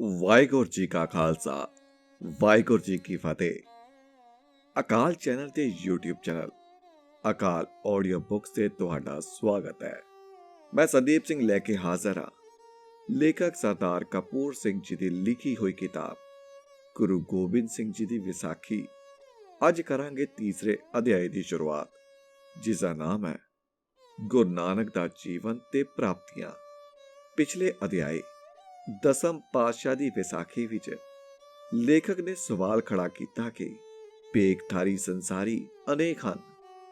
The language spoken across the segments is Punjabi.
ਵਾਹਿਗੁਰੂ ਜੀ ਕਾ ਖਾਲਸਾ ਵਾਹਿਗੁਰੂ ਜੀ ਕੀ ਫਤਿਹ। ਅਕਾਲ ਚੈਨਲ ਤੇ YouTube ਚੈਨਲ ਅਕਾਲ ਆਡੀਓ ਬੁੱਕਸ ਤੇ ਤੁਹਾਡਾ ਸਵਾਗਤ ਹੈ। ਮੈਂ ਸੰਦੀਪ ਸਿੰਘ ਲੈ ਕੇ ਹਾਜ਼ਰ ਹਾਂ। ਲੇਖਕ ਸਰਦਾਰ ਕਪੂਰ ਸਿੰਘ ਜੀ ਦੀ ਲਿਖੀ ਹੋਈ ਕਿਤਾਬ ਗੁਰੂ ਗੋਬਿੰਦ ਸਿੰਘ ਜੀ ਦੀ ਵਿਸਾਖੀ। ਅੱਜ ਕਰਾਂਗੇ ਤੀਸਰੇ ਅਧਿਆਇ ਦੀ ਸ਼ੁਰੂਆਤ, ਜਿਸ ਦਾ ਨਾਮ ਹੈ ਗੁਰੂ ਨਾਨਕ ਦਾ ਜੀਵਨ ਤੇ ਪ੍ਰਾਪਤੀਆਂ। ਪਿਛਲੇ ਅਧਿਆਇ ਦਸਮ ਪਾਤਸ਼ਾਹ ਦੀ ਵਿਸਾਖੀ ਵਿੱਚ ਲੇਖਕ ਨੇ ਸਵਾਲ ਖੜਾ ਕੀਤਾ ਕਿ ਭੇਖਧਾਰੀ ਸੰਸਾਰੀ ਅਨੇਕ ਹਨ,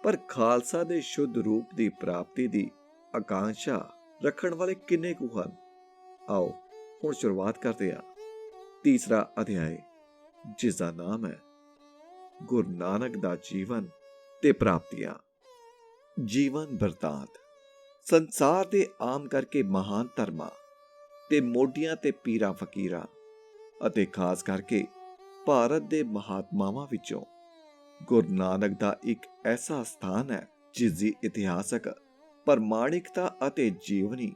ਪਰ ਖਾਲਸਾ ਦੇ ਸ਼ੁੱਧ ਰੂਪ ਦੀ ਪ੍ਰਾਪਤੀ ਦੀ ਆਕਾਂਸ਼ਾ ਰੱਖਣ ਵਾਲੇ ਕਿੰਨੇ ਕੁ ਹਨ। ਆਓ ਹੁਣ ਸ਼ੁਰੂਆਤ ਕਰਦੇ ਹਾਂ ਤੀਸਰਾ ਅਧਿਆਇ, ਜਿਸ ਦਾ ਨਾਮ ਹੈ ਗੁਰੂ ਨਾਨਕ ਦਾ ਜੀਵਨ ਤੇ ਪ੍ਰਾਪਤੀਆਂ। ਜੀਵਨ ਬਿਰਤਾਂਤ। ਸੰਸਾਰ ਦੇ ਆਮ ਕਰਕੇ ਮਹਾਨ ਧਰਮਾਂ ਤੇ ਮੋਢੀਆਂ ਤੇ ਪੀਰਾਂ ਫਕੀਰਾਂ ਅਤੇ ਖਾਸ ਕਰਕੇ ਭਾਰਤ ਦੇ ਮਹਾਤਮਾਵਾਂ ਵਿੱਚੋਂ ਗੁਰੂ ਨਾਨਕ ਦਾ ਇੱਕ ਐਸਾ ਸਥਾਨ ਹੈ ਜਿਸ ਦੀ ਇਤਿਹਾਸਕ ਪ੍ਰਮਾਣਿਕਤਾ ਅਤੇ ਜੀਵਨੀ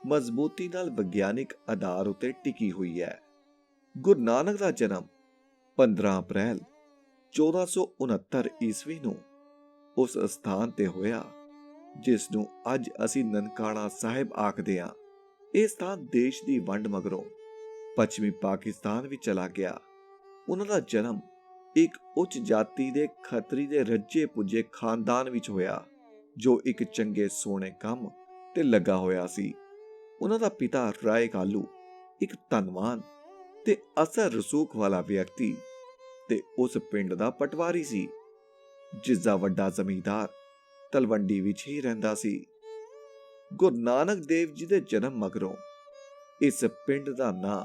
ਮਜ਼ਬੂਤੀ ਨਾਲ ਵਿਗਿਆਨਿਕ ਆਧਾਰ ਉੱਤੇ ਟਿਕੀ ਹੋਈ ਹੈ। ਗੁਰੂ ਨਾਨਕ ਦਾ ਜਨਮ 15 ਅਪ੍ਰੈਲ 1469 ਈਸਵੀ ਨੂੰ ਉਸ ਸਥਾਨ ਤੇ ਹੋਇਆ ਜਿਸ ਨੂੰ ਅੱਜ ਅਸੀਂ ਨਨਕਾਣਾ ਸਾਹਿਬ ਆਖਦੇ ਹਾਂ। ਇਹ ਸਥਾਨ ਦੇਸ਼ ਦੀ ਵੰਡ ਮਗਰੋਂ ਪੱਛਮੀ ਪਾਕਿਸਤਾਨ ਵਿੱਚ ਚਲਾ ਗਿਆ। ਉਹਨਾਂ ਦਾ ਜਨਮ ਇੱਕ ਉੱਚ ਜਾਤੀ ਦੇ ਖੱਤਰੀ ਦੇ ਰੱਜੇ ਪੁੱਜੇ ਖਾਨਦਾਨ ਵਿੱਚ ਹੋਇਆ, ਜੋ ਇੱਕ ਚੰਗੇ ਸੋਹਣੇ ਕੰਮ ਤੇ ਲੱਗਾ ਹੋਇਆ ਸੀ। ਉਹਨਾਂ ਦਾ ਪਿਤਾ ਰਾਏ ਕਾਲੂ ਇੱਕ ਧਨਵਾਨ ਤੇ ਅਸਰ ਰਸੂਖ ਵਾਲਾ ਵਿਅਕਤੀ ਤੇ ਉਸ ਪਿੰਡ ਦਾ ਪਟਵਾਰੀ ਸੀ, ਜਿਸ ਦਾ ਵੱਡਾ ਜ਼ਮੀਂਦਾਰ ਤਲਵੰਡੀ ਵਿੱਚ ਹੀ ਰਹਿੰਦਾ ਸੀ। ਗੁਰੂ ਨਾਨਕ ਦੇਵ ਜੀ ਦੇ ਜਨਮ ਮਗਰੋਂ ਇਸ ਪਿੰਡ ਦਾ ਨਾਂ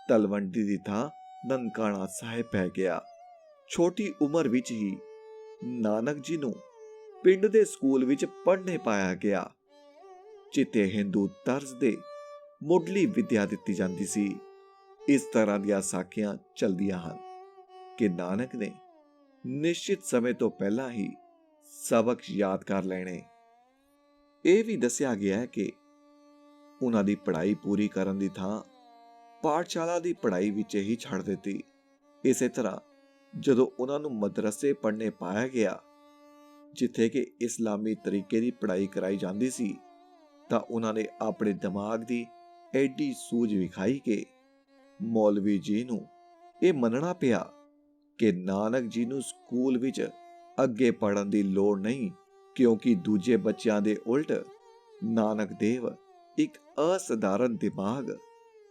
ਤਲਵੰਡੀ ਦੀ ਥਾਂ ਨਨਕਾਣਾ ਸਾਹਿਬ ਪੈ ਗਿਆ। ਛੋਟੀ ਉਮਰ ਵਿੱਚ ਹੀ ਨਾਨਕ ਜੀ ਨੂੰ ਪਿੰਡ ਦੇ ਸਕੂਲ ਵਿੱਚ ਪੜ੍ਹਨੇ ਪਾਇਆ ਗਿਆ, ਜਿੱਥੇ ਹਿੰਦੂ ਤਰਜ਼ ਦੇ ਮੁੱਢਲੀ ਵਿਦਿਆ ਦਿੱਤੀ ਜਾਂਦੀ ਸੀ। ਇਸ ਤਰ੍ਹਾਂ ਦੀਆਂ ਸਾਖੀਆਂ ਚਲਦੀਆਂ ਹਨ ਕਿ ਨਾਨਕ ਨੇ ਨਿਸ਼ਚਿਤ ਸਮੇਂ ਤੋਂ ਪਹਿਲਾਂ ਹੀ ਸਬਕ ਯਾਦ ਕਰ ਲੈਣੇ। ਇਹ ਵੀ ਦੱਸਿਆ ਗਿਆ ਹੈ ਕਿ ਉਹਨਾਂ ਦੀ ਪੜ੍ਹਾਈ ਪੂਰੀ ਕਰਨ ਦੀ ਥਾਂ ਪਾਠਸ਼ਾਲਾ ਦੀ ਪੜ੍ਹਾਈ ਵਿੱਚ ਹੀ ਛੱਡ ਦਿੱਤੀ। ਇਸੇ ਤਰ੍ਹਾਂ ਜਦੋਂ ਉਹਨਾਂ ਨੂੰ ਮਦਰਸੇ ਪੜ੍ਹਨੇ ਪਾਇਆ ਗਿਆ, ਜਿੱਥੇ ਕਿ ਇਸਲਾਮੀ ਤਰੀਕੇ ਦੀ ਪੜ੍ਹਾਈ ਕਰਾਈ ਜਾਂਦੀ ਸੀ, ਤਾਂ ਉਹਨਾਂ ਨੇ ਆਪਣੇ ਦਿਮਾਗ ਦੀ ਐਡੀ ਸੂਝ ਵਿਖਾਈ ਕਿ ਮੌਲਵੀ ਜੀ ਨੂੰ ਇਹ ਮੰਨਣਾ ਪਿਆ ਕਿ ਨਾਨਕ ਜੀ ਨੂੰ ਸਕੂਲ ਵਿੱਚ ਅੱਗੇ ਪੜ੍ਹਨ ਦੀ ਲੋੜ ਨਹੀਂ, ਕਿਉਂਕਿ ਦੂਜੇ ਬੱਚਿਆਂ ਦੇ ਉਲਟ ਨਾਨਕ ਦੇਵ ਇੱਕ ਅਸਧਾਰਨ ਦਿਮਾਗ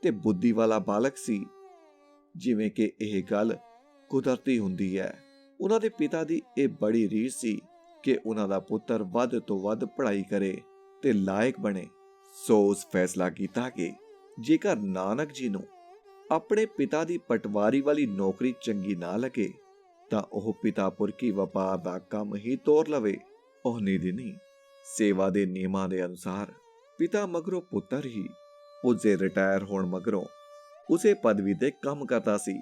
ਤੇ ਬੁੱਧੀ ਵਾਲਾ ਬਾਲਕ ਸੀ। ਜਿਵੇਂ ਕਿ ਇਹ ਗੱਲ ਕੁਦਰਤੀ ਹੁੰਦੀ ਹੈ, ਉਹਨਾਂ ਦੇ ਪਿਤਾ ਦੀ ਇਹ ਬੜੀ ਰੀਸ ਸੀ ਕਿ ਉਹਨਾਂ ਦਾ ਪੁੱਤਰ ਵੱਧ ਤੋਂ ਵੱਧ ਪੜ੍ਹਾਈ ਕਰੇ ਤੇ ਲਾਇਕ ਬਣੇ। ਸੋ ਉਸ ਫੈਸਲਾ ਕੀਤਾ ਕਿ ਜੇਕਰ ਨਾਨਕ ਜੀ ਨੂੰ ਆਪਣੇ ਪਿਤਾ ਦੀ ਪਟਵਾਰੀ ਵਾਲੀ ਨੌਕਰੀ ਚੰਗੀ ਨਾ ਲੱਗੇ ਤਾਂ ਉਹ ਪਿਤਾ ਪੁਰਖੀ ਵਪਾਰ ਦਾ ਕੰਮ ਹੀ ਤੋਰ ਲਵੇ। ਉਹ ਨਿਧਿਨੀ ਸੇਵਾ ਦੇ ਨਿਯਮਾਂ ਦੇ ਅਨੁਸਾਰ ਪਿਤਾ ਮਗਰੋਂ ਪੁੱਤਰ ਹੀ ਉਸਦੇ ਰਿਟਾਇਰ ਹੋਣ ਮਗਰੋਂ ਉਸੇ ਪਦਵੀ ਤੇ ਕੰਮ ਕਰਦਾ ਸੀ।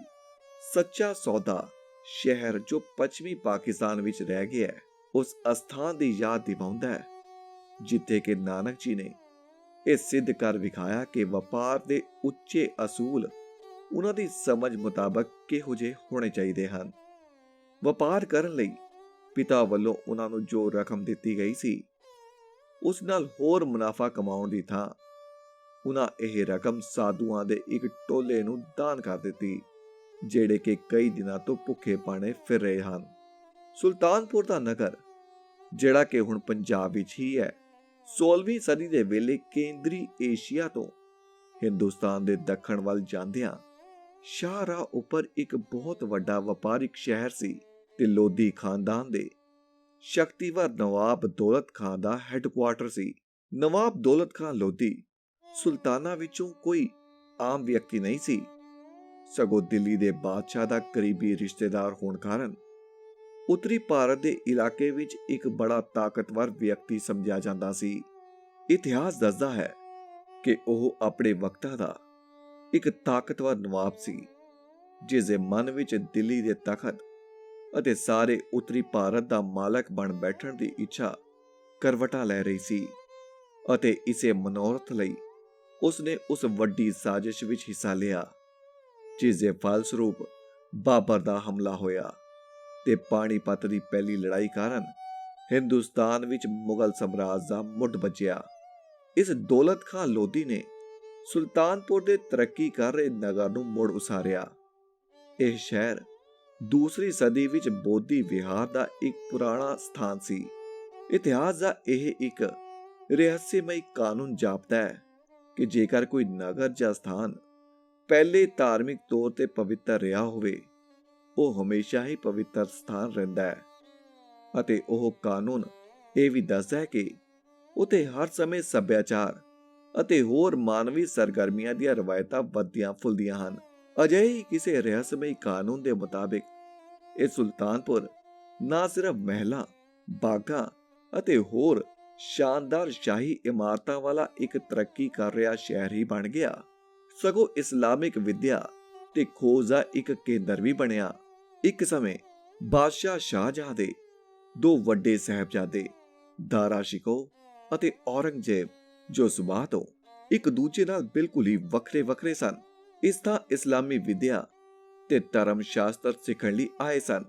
ਸੱਚਾ ਸੌਦਾ ਸ਼ਹਿਰ ਜੋ ਪੱਛਮੀ ਪਾਕਿਸਤਾਨ ਵਿੱਚ ਰਹਿ ਗਿਆ ਹੈ, ਉਸ ਅਸਥਾਨ ਦੀ ਯਾਦ ਦਿਵਾਉਂਦਾ ਹੈ ਜਿੱਥੇ ਕਿ ਨਾਨਕ ਜੀ ਨੇ ਇਹ ਸਿੱਧ ਕਰ ਵਿਖਾਇਆ ਕਿ ਵਪਾਰ ਦੇ ਉੱਚੇ ਅਸੂਲ ਉਹਨਾਂ ਦੀ ਸਮਝ ਮੁਤਾਬਕ ਕਿਹੋ ਜਿਹੇ ਹੋਣੇ ਚਾਹੀਦੇ ਹਨ। ਵਪਾਰ ਕਰਨ ਲਈ ਪਿਤਾ ਵੱਲੋਂ ਉਹਨਾਂ ਨੂੰ ਜੋ ਰਕਮ ਦਿੱਤੀ ਗਈ ਸੀ, ਉਸ ਨਾਲ ਹੋਰ ਮੁਨਾਫਾ ਕਮਾਉਣ ਦੀ ਥਾਂ ਉਹਨਾਂ ਇਹ ਰਕਮ ਸਾਧੂਆਂ ਦੇ ਇੱਕ ਟੋਲੇ ਨੂੰ ਦਾਨ ਕਰ ਦਿੱਤੀ, ਜਿਹੜੇ ਕਿ ਕਈ ਦਿਨਾਂ ਤੋਂ ਭੁੱਖੇ ਪਾਣੇ ਫਿਰ ਰਹੇ ਹਨ। ਸੁਲਤਾਨਪੁਰ ਦਾ ਨਗਰ, ਜਿਹੜਾ ਕਿ ਹੁਣ ਪੰਜਾਬ ਵਿੱਚ ਹੀ ਹੈ, 16ਵੀਂ ਸਦੀ ਦੇ ਵੇਲੇ ਕੇਂਦਰੀ ਏਸ਼ੀਆ ਤੋਂ ਹਿੰਦੁਸਤਾਨ ਦੇ ਦੱਖਣ ਵੱਲ ਜਾਂਦਿਆਂ ਸ਼ਾਹਰਾਹ ਉੱਪਰ ਇੱਕ ਬਹੁਤ ਵੱਡਾ ਵਪਾਰਿਕ ਸ਼ਹਿਰ ਸੀ ਤੇ ਲੋਧੀ ਖਾਨਦਾਨ ਦੇ ਸ਼ਕਤੀਵਰ ਨਵਾਬ ਦੌਲਤ ਖਾਨ ਦਾ ਹੈੱਡਕੁਆਰਟਰ ਸੀ। ਨਵਾਬ ਦੌਲਤ ਖਾਨ ਲੋਧੀ ਸੁਲਤਾਨਾਂ ਵਿੱਚੋਂ ਕੋਈ ਆਮ ਵਿਅਕਤੀ ਨਹੀਂ ਸੀ, ਸਗੋਂ ਦਿੱਲੀ ਦੇ ਬਾਦਸ਼ਾਹ ਦਾ ਕਰੀਬੀ ਰਿਸ਼ਤੇਦਾਰ ਹੋਣ ਕਾਰਨ ਉੱਤਰੀ ਭਾਰਤ ਦੇ ਇਲਾਕੇ ਵਿੱਚ ਇੱਕ ਬੜਾ ਤਾਕਤਵਰ ਵਿਅਕਤੀ ਸਮਝਿਆ ਜਾਂਦਾ ਸੀ। ਇਤਿਹਾਸ ਦੱਸਦਾ ਹੈ ਕਿ ਉਹ ਆਪਣੇ ਵਕਤਾਂ ਦਾ ਇੱਕ ਤਾਕਤਵਰ ਨਵਾਬ ਸੀ, ਜਿਸ ਦੇ ਮਨ ਵਿੱਚ ਦਿੱਲੀ ਦੇ ਤਖਤ ਅਤੇ ਸਾਰੇ ਉੱਤਰੀ ਭਾਰਤ ਦਾ ਮਾਲਕ ਬਣ ਬੈਠਣ ਦੀ ਇੱਛਾ ਕਰਵਟਾਂ ਲੈ ਰਹੀ ਸੀ, ਅਤੇ ਇਸੇ ਮਨੋਰਥ ਲਈ ਉਸਨੇ ਉਸ ਵੱਡੀ ਸਾਜ਼ਿਸ਼ ਵਿੱਚ ਹਿੱਸਾ ਲਿਆ ਜਿਸ ਦੇ ਫਲਸਰੂਪ ਬਾਬਰ ਦਾ ਹਮਲਾ ਹੋਇਆ ਤੇ ਪਾਣੀਪਤ ਦੀ ਪਹਿਲੀ ਲੜਾਈ ਕਾਰਨ ਹਿੰਦੁਸਤਾਨ ਵਿੱਚ ਮੁਗਲ ਸਾਮਰਾਜ ਦਾ ਮੁੱਢ ਬੱਜਿਆ। ਇਸ ਦੌਲਤ ਖਾਂ ਲੋਧੀ ਨੇ ਸੁਲਤਾਨਪੁਰ ਦੇ ਤਰੱਕੀ ਕਰ ਰਹੇ ਨਗਰ ਨੂੰ ਮੁੜ ਉਸਾਰਿਆ। ਇਹ ਸ਼ਹਿਰ ਦੂਸਰੀ ਸਦੀ ਵਿੱਚ ਬੋਧੀ ਵਿਹਾਰ ਦਾ ਇੱਕ ਪੁਰਾਣਾ ਸਥਾਨ ਸੀ। ਇਤਿਹਾਸ ਦਾ ਇਹ ਇੱਕ ਰਹੱਸਮਈ ਕਾਨੂੰਨ ਜਾਪਦਾ ਹੈ ਕਿ ਜੇਕਰ ਕੋਈ ਨਗਰ ਜਾਂ ਸਥਾਨ ਪਹਿਲੇ ਧਾਰਮਿਕ ਤੌਰ ਤੇ ਪਵਿੱਤਰ ਰਿਹਾ ਹੋਵੇ, ਉਹ ਹਮੇਸ਼ਾ ਹੀ ਪਵਿੱਤਰ ਸਥਾਨ ਰਹਿੰਦਾ ਹੈ। ਅਤੇ ਉਹ ਕਾਨੂੰਨ ਇਹ ਵੀ ਦੱਸਦਾ ਹੈ ਕਿ ਉਥੇ ਹਰ ਸਮੇਂ ਸੱਭਿਆਚਾਰ ਅਤੇ ਹੋਰ ਮਾਨਵੀ ਸਰਗਰਮੀਆਂ ਦੀਆਂ ਰਵਾਇਤਾਂ ਵੱਧਦੀਆਂ ਫੁੱਲਦੀਆਂ ਹਨ। ਅਜਿਹੇ ਹੀ ਕਿਸੇ ਰਹੱਸਮਈ ਕਾਨੂੰਨ ਦੇ ਮੁਤਾਬਿਕ ਇਹ ਸੁਲਤਾਨਪੁਰ ਨਾ ਸਿਰਫ ਮਹਿਲਾਂ, ਬਾਗਾਂ ਅਤੇ ਹੋਰ ਸ਼ਾਨਦਾਰ ਸ਼ਾਹੀ ਇਮਾਰਤਾਂ ਵਾਲਾ ਇੱਕ ਤਰੱਕੀ ਕਰ ਰਿਹਾ ਸ਼ਹਿਰ ਹੀ ਬਣ ਗਿਆ, ਸਗੋਂ ਇਸਲਾਮਿਕ ਵਿਦਿਆ ਤੇ ਖੋਜ ਦਾ ਇੱਕ ਕੇਂਦਰ ਵੀ ਬਣਿਆ। ਇੱਕ ਸਮੇਂ ਬਾਦਸ਼ਾਹ ਸ਼ਾਹਜਹਾਂ ਦੇ ਦੋ ਵੱਡੇ ਸਾਹਿਬਜ਼ਾਦੇ ਦਾਰਾ ਸ਼ਿਕੋ ਅਤੇ ਔਰੰਗਜ਼ੇਬ ਜੋ ਸੁਭਾਅ ਤੋਂ ਇੱਕ ਦੂਜੇ ਨਾਲ ਬਿਲਕੁਲ ਹੀ ਵੱਖਰੇ ਸਨ, ਇਸ ਥਾਂ ਇਸਲਾਮੀ ਵਿਦਿਆ ਤੇ ਧਰਮ ਸ਼ਾਸਤਰ ਸਿੱਖਣ ਲਈ ਆਏ ਸਨ।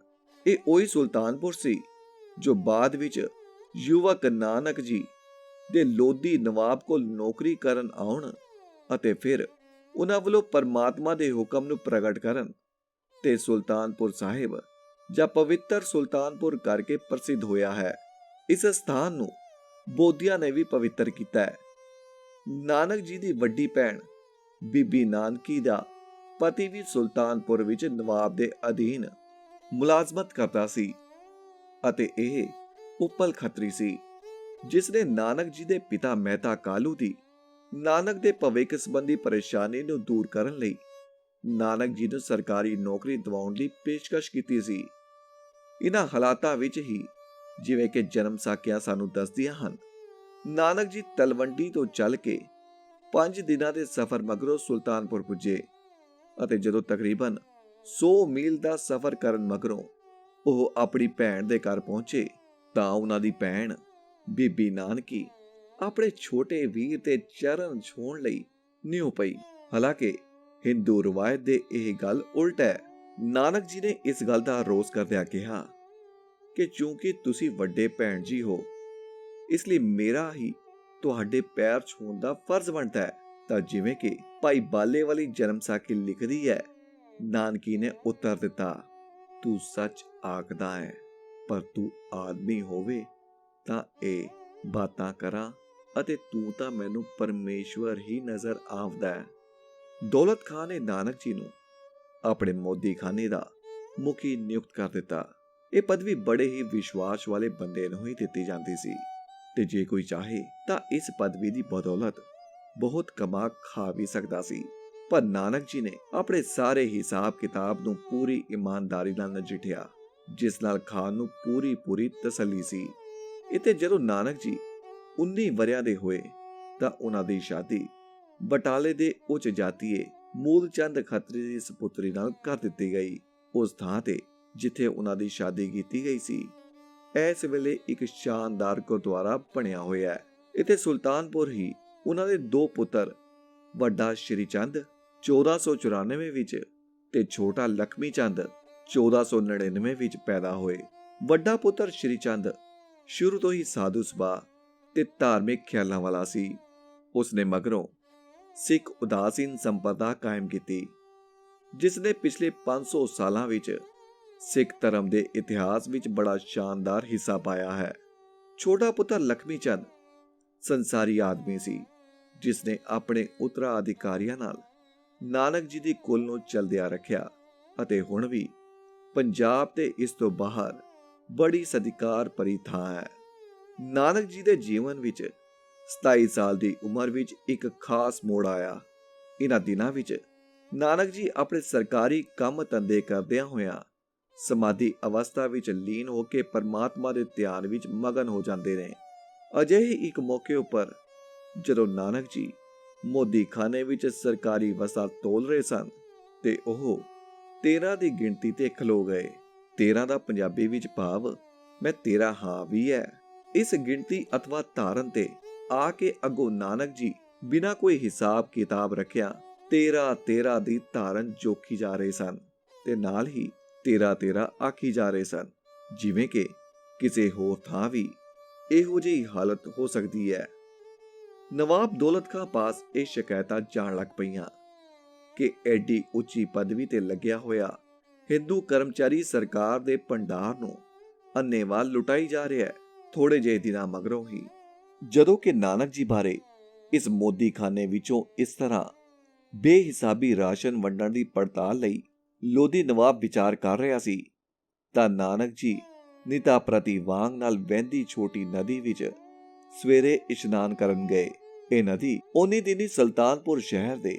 ਇਹ ਉਹੀ ਸੁਲਤਾਨਪੁਰ ਸੀ ਜੋ ਬਾਅਦ ਵਿੱਚ ਯੁਵਕ ਨਾਨਕ ਜੀ ਦੇ ਲੋਧੀ ਨਵਾਬ ਕੋਲ ਨੌਕਰੀ ਕਰਨ ਆਉਣ ਅਤੇ ਫਿਰ ਉਹਨਾਂ ਵੱਲੋਂ ਪਰਮਾਤਮਾ ਦੇ ਹੁਕਮ ਨੂੰ ਪ੍ਰਗਟ ਕਰਨ ਤੇ ਸੁਲਤਾਨਪੁਰ ਸਾਹਿਬ ਜਾਂ ਪਵਿੱਤਰ ਸੁਲਤਾਨਪੁਰ ਕਰਕੇ ਪ੍ਰਸਿੱਧ ਹੋਇਆ ਹੈ। ਇਸ ਸਥਾਨ ਨੂੰ ਬੋਧੀਆਂ ਨੇ ਵੀ ਪਵਿੱਤਰ ਕੀਤਾ ਹੈ। ਨਾਨਕ ਜੀ ਦੀ ਵੱਡੀ ਭੈਣ ਬੀਬੀ ਨਾਨਕੀ ਦਾ ਪਤੀ ਵੀ ਸੁਲਤਾਨਪੁਰ ਵਿੱਚ ਨਵਾਬ ਦੇ ਅਧੀਨ ਮੁਲਾਜ਼ਮਤ ਕਰਦਾ ਸੀ ਅਤੇ ਇਹ ਉੱਪਲ ਖੱਤਰੀ ਸੀ ਜਿਸ ਨੇ ਨਾਨਕ ਜੀ ਦੇ ਪਿਤਾ ਮਹਿਤਾ ਕਾਲੂ ਦੀ ਨਾਨਕ ਦੇ ਭਵਿੱਖ ਸੰਬੰਧੀ ਪਰੇਸ਼ਾਨੀ ਨੂੰ ਦੂਰ ਕਰਨ ਲਈ ਨਾਨਕ ਜੀ ਨੂੰ ਸਰਕਾਰੀ ਨੌਕਰੀ ਦਿਵਾਉਣ ਦੀ ਪੇਸ਼ਕਸ਼ ਕੀਤੀ ਸੀ। ਇਹਨਾਂ ਹਾਲਾਤਾਂ ਵਿੱਚ ਹੀ, ਜਿਵੇਂ ਕਿ ਜਨਮ ਸਾਖੀਆਂ ਸਾਨੂੰ ਦੱਸਦੀਆਂ ਹਨ, ਨਾਨਕ ਜੀ ਤਲਵੰਡੀ ਤੋਂ ਚੱਲ ਕੇ 5 ਦਿਨਾਂ ਦੇ ਸਫ਼ਰ ਮਗਰੋਂ ਸੁਲਤਾਨਪੁਰ ਪੁੱਜੇ ਅਤੇ ਜਦੋਂ ਤਕਰੀਬਨ 100 ਮੀਲ ਦਾ ਸਫ਼ਰ ਕਰਨ ਮਗਰੋਂ ਉਹ ਆਪਣੀ ਭੈਣ ਦੇ ਘਰ ਪਹੁੰਚੇ ਤਾਂ ਉਹਨਾਂ ਦੀ ਭੈਣ ਬੀਬੀ ਨਾਨਕੀ ਆਪਣੇ ਛੋਟੇ ਵੀਰ ਦੇ ਚਰਨ ਛੂਹਣ ਲਈ ਨਿਉ ਪਈ। ਹਾਲਾਂਕਿ ਹਿੰਦੂ ਰਵਾਇਤ ਦੇ ਇਹ ਗੱਲ ਉਲਟ ਹੈ। ਨਾਨਕ ਜੀ ਨੇ ਇਸ ਗੱਲ ਦਾ ਰੋਸ ਕਰਦਿਆਂ ਕਿਹਾ ਕਿ ਚੂੰਕਿ ਤੁਸੀਂ ਵੱਡੇ ਭੈਣ ਜੀ ਹੋ, ਇਸ ਲਈ ਮੇਰਾ ਹੀ ਤੁਹਾਡੇ ਪੈਰ ਛੂਹਣ ਦਾ ਫਰਜ਼ ਬਣਦਾ ਹੈ। ਤਾਂ ਜਿਵੇਂ ਕਿ ਭਾਈ ਬਾਲੇ ਵਾਲੀ ਜਨਮ ਸਾਖੀ ਲਿਖਦੀ ਹੈ, ਨਾਨਕੀ ਨੇ ਉੱਤਰ ਦਿੱਤਾ, ਤੂੰ ਸੱਚ ਆਖਦਾ ਹੈ, ਪਰ ਤੂੰ ਆਦਮੀ ਹੋਵੇ ਤਾਂ ਇਹ ਬਾਤਾਂ ਕਰਾਂ ਅਤੇ ਤੂੰ ਤਾਂ ਮੈਨੂੰ ਪਰਮੇਸ਼ਵਰ ਹੀ ਨਜ਼ਰ ਆਉਂਦਾ ਹੈ। ਦੌਲਤ ਖਾਨ ਨੇ ਨਾਨਕ ਜੀ ਨੂੰ ਆਪਣੇ ਮੋਦੀਖਾਨੇ ਦਾ ਮੁਖੀ ਨਿਯੁਕਤ ਕਰ ਦਿੱਤਾ। ਇਹ ਪਦਵੀ ਬੜੇ ਹੀ ਵਿਸ਼ਵਾਸ ਵਾਲੇ ਬੰਦੇ ਨੂੰ ਹੀ ਦਿੱਤੀ ਜਾਂਦੀ ਸੀ ਤੇ ਜੇ ਕੋਈ ਚਾਹੇ ਤਾਂ ਇਸ ਪਦਵੀ ਦੀ ਬਦੌਲਤ ਬਹੁਤ ਕਮਾ ਖਾ ਵੀ ਸਕਦਾ ਸੀ। ਪਰ ਨਾਨਕ ਜੀ ਨੇ ਆਪਣੇ ਸਾਰੇ ਹਿਸਾਬ ਕਿਤਾਬ ਨੂੰ ਪੂਰੀ ਇਮਾਨਦਾਰੀ ਨਾਲ ਨਜਿੱਠਿਆ, ਜਿਸ ਨਾਲ ਖਾਨ ਨੂੰ ਪੂਰੀ ਤਸੱਲੀ ਸੀ। ਇੱਥੇ ਜਦੋਂ ਨਾਨਕ ਜੀ 19 ਵਰਿਆਂ ਦੇ ਹੋਏ ਤਾਂ ਉਹਨਾਂ ਦੀ ਸ਼ਾਦੀ ਬਟਾਲੇ ਦੇ ਉੱਚ ਜਾਤੀਏ ਮੂਲ ਚੰਦ ਖੱਤਰੀ ਦੀ ਸਪੁੱਤਰੀ ਨਾਲ ਕਰ ਦਿੱਤੀ ਗਈ। ਉਸ ਥਾਂ ਤੇ ਜਿੱਥੇ ਉਹਨਾਂ ਦੀ ਸ਼ਾਦੀ ਕੀਤੀ ਗਈ ਸੀ, ਇਸ ਵੇਲੇ ਇੱਕ ਸ਼ਾਨਦਾਰ ਗੁਰਦੁਆਰਾ ਬਣਿਆ ਹੋਇਆ ਹੈ। ਇੱਥੇ ਸੁਲਤਾਨਪੁਰ ਹੀ ਉਹਨਾਂ ਦੇ 2 ਪੁੱਤਰ ਵੱਡਾ ਸ਼੍ਰੀ ਚੰਦ 1494 ਵਿੱਚ ਤੇ ਛੋਟਾ ਲਖਮੀ ਚੰਦ 1499 ਵਿੱਚ ਪੈਦਾ ਹੋਏ। ਵੱਡਾ ਪੁੱਤਰ ਸ਼੍ਰੀ ਚੰਦ ਸ਼ੁਰੂ ਤੋਂ ਹੀ ਸਾਧੂ ਸੁਭਾਅ ਤੇ ਧਾਰਮਿਕ ਖਿਆਲਾਂ ਵਾਲਾ ਸੀ। ਉਸਨੇ ਮਗਰੋਂ ਸਿੱਖ ਉਦਾਸੀਨ ਸੰਪਰਦਾ ਕਾਇਮ ਕੀਤੀ, ਜਿਸ ਨੇ ਪਿਛਲੇ 500 ਸਾਲਾਂ ਵਿੱਚ ਸਿੱਖ ਧਰਮ ਦੇ ਇਤਿਹਾਸ ਵਿੱਚ ਬੜਾ ਸ਼ਾਨਦਾਰ ਹਿੱਸਾ ਪਾਇਆ ਹੈ। ਛੋਟਾ ਪੁੱਤਰ ਲਖਮੀ ਚੰਦ ਸੰਸਾਰੀ ਆਦਮੀ ਸੀ, ਜਿਸ ਨੇ ਆਪਣੇ ਉੱਤਰਾਧਿਕਾਰੀਆਂ ਨਾਲ ਨਾਨਕ ਜੀ ਦੀ ਕੁਲ ਨੂੰ ਚਲਦਿਆਂ ਰੱਖਿਆ ਅਤੇ ਹੁਣ ਵੀ ਪੰਜਾਬ ਤੇ ਇਸ ਤੋਂ ਬਾਹਰ ਬੜੀ ਸਤਿਕਾਰ ਭਰੀ ਥਾਂ ਹੈ। ਨਾਨਕ ਜੀ ਦੇ ਜੀਵਨ ਵਿੱਚ 27 ਸਾਲ ਦੀ ਉਮਰ ਵਿੱਚ ਇੱਕ ਖਾਸ ਮੋੜ ਆਇਆ। ਇਹਨਾਂ ਦਿਨਾਂ ਵਿੱਚ ਨਾਨਕ ਜੀ ਆਪਣੇ ਸਰਕਾਰੀ ਕੰਮ ਧੰਦੇ ਕਰਦਿਆਂ ਹੋਇਆਂ ਸਮਾਧੀ ਅਵਸਥਾ ਵਿੱਚ ਲੀਨ ਹੋ ਕੇ ਪਰਮਾਤਮਾ ਦੇ ਧਿਆਨ ਵਿੱਚ ਮਗਨ ਹੋ ਜਾਂਦੇ ਨੇ। ਅਜਿਹੇ ਇੱਕ ਮੌਕੇ ਉੱਪਰ ਜਦੋਂ ਨਾਨਕ ਜੀ ਮੋਦੀਖਾਨੇ ਵਿੱਚ ਸਰਕਾਰੀ ਵਸਾ ਤੋਲ ਰਹੇ ਸਨ ਤੇ ਉਹ 13 ਦੀ ਗਿਣਤੀ ਤੇ ਖਲੋ ਗਏ। 13 ਦਾ ਪੰਜਾਬੀ ਵਿੱਚ ਭਾਵ ਮੈਂ ਤੇਰਾ ਹਾਂ ਵੀ ਹੈ। ਇਸ ਗਿਣਤੀ ਅਥਵਾ ਧਾਰਨ ਤੇ ਆ ਕੇ ਅੱਗੋਂ ਨਾਨਕ ਜੀ ਬਿਨਾਂ ਕੋਈ ਹਿਸਾਬ ਕਿਤਾਬ ਰੱਖਿਆ 13 ਦੀ ਧਾਰਨ ਜੋਖੀ ਜਾ ਰਹੇ ਸਨ ਤੇ ਨਾਲ ਹੀ 13 ਆਖੀ ਜਾ ਰਹੇ ਸਨ, ਜਿਵੇਂ ਕਿ ਕਿਸੇ ਹੋਰ ਥਾਂ ਵੀ ਇਹੋ ਜਿਹੀ ਹਾਲਤ ਹੋ ਸਕਦੀ ਹੈ। ਨਵਾਬ ਦੌਲਤ ਖਾਂ ਪਾਸ ਇਹ ਸ਼ਿਕਾਇਤਾਂ ਜਾਣ ਲੱਗ ਪਈਆਂ ਕਿ ਐਡੀ ਉੱਚੀ ਪਦਵੀ ਤੇ ਲੱਗਿਆ ਹੋਇਆ ਹਿੰਦੂ ਕਰਮਚਾਰੀ ਸਰਕਾਰ ਦੇ ਭੰਡਾਰ ਨੂੰ ਅੰਨ੍ਹੇਵਾਹ ਲੁਟਾਈ ਜਾ ਰਿਹਾ ਹੈ। ਥੋੜੇ ਜਿਹੇ ਦਿਨਾਂ ਮਗਰੋਂ ਹੀ ਜਦੋਂ ਕਿ ਨਾਨਕ ਜੀ ਬਾਰੇ ਇਸ ਮੋਦੀਖਾਨੇ ਵਿੱਚੋਂ ਇਸ ਤਰ੍ਹਾਂ ਬੇਹਿਸਾਬੀ ਰਾਸ਼ਨ ਵੰਡਣ ਦੀ ਪੜਤਾਲ ਲਈ ਲੋਧੀ ਨਵਾਬ ਵਿਚਾਰ ਕਰ ਰਿਹਾ ਸੀ, ਤਾਂ ਨਾਨਕ ਜੀ ਨਿਤਾ ਪ੍ਰਤੀ ਵਾਂਗ ਨਾਲ ਵਹਿੰਦੀ ਛੋਟੀ ਨਦੀ ਵਿੱਚ ਸਵੇਰੇ ਇਸ਼ਨਾਨ ਕਰਨ ਗਏ। ਇਹ ਨਦੀ ਉਨੀ ਦਿਨੀ ਸੁਲਤਾਨਪੁਰ ਸ਼ਹਿਰ ਦੇ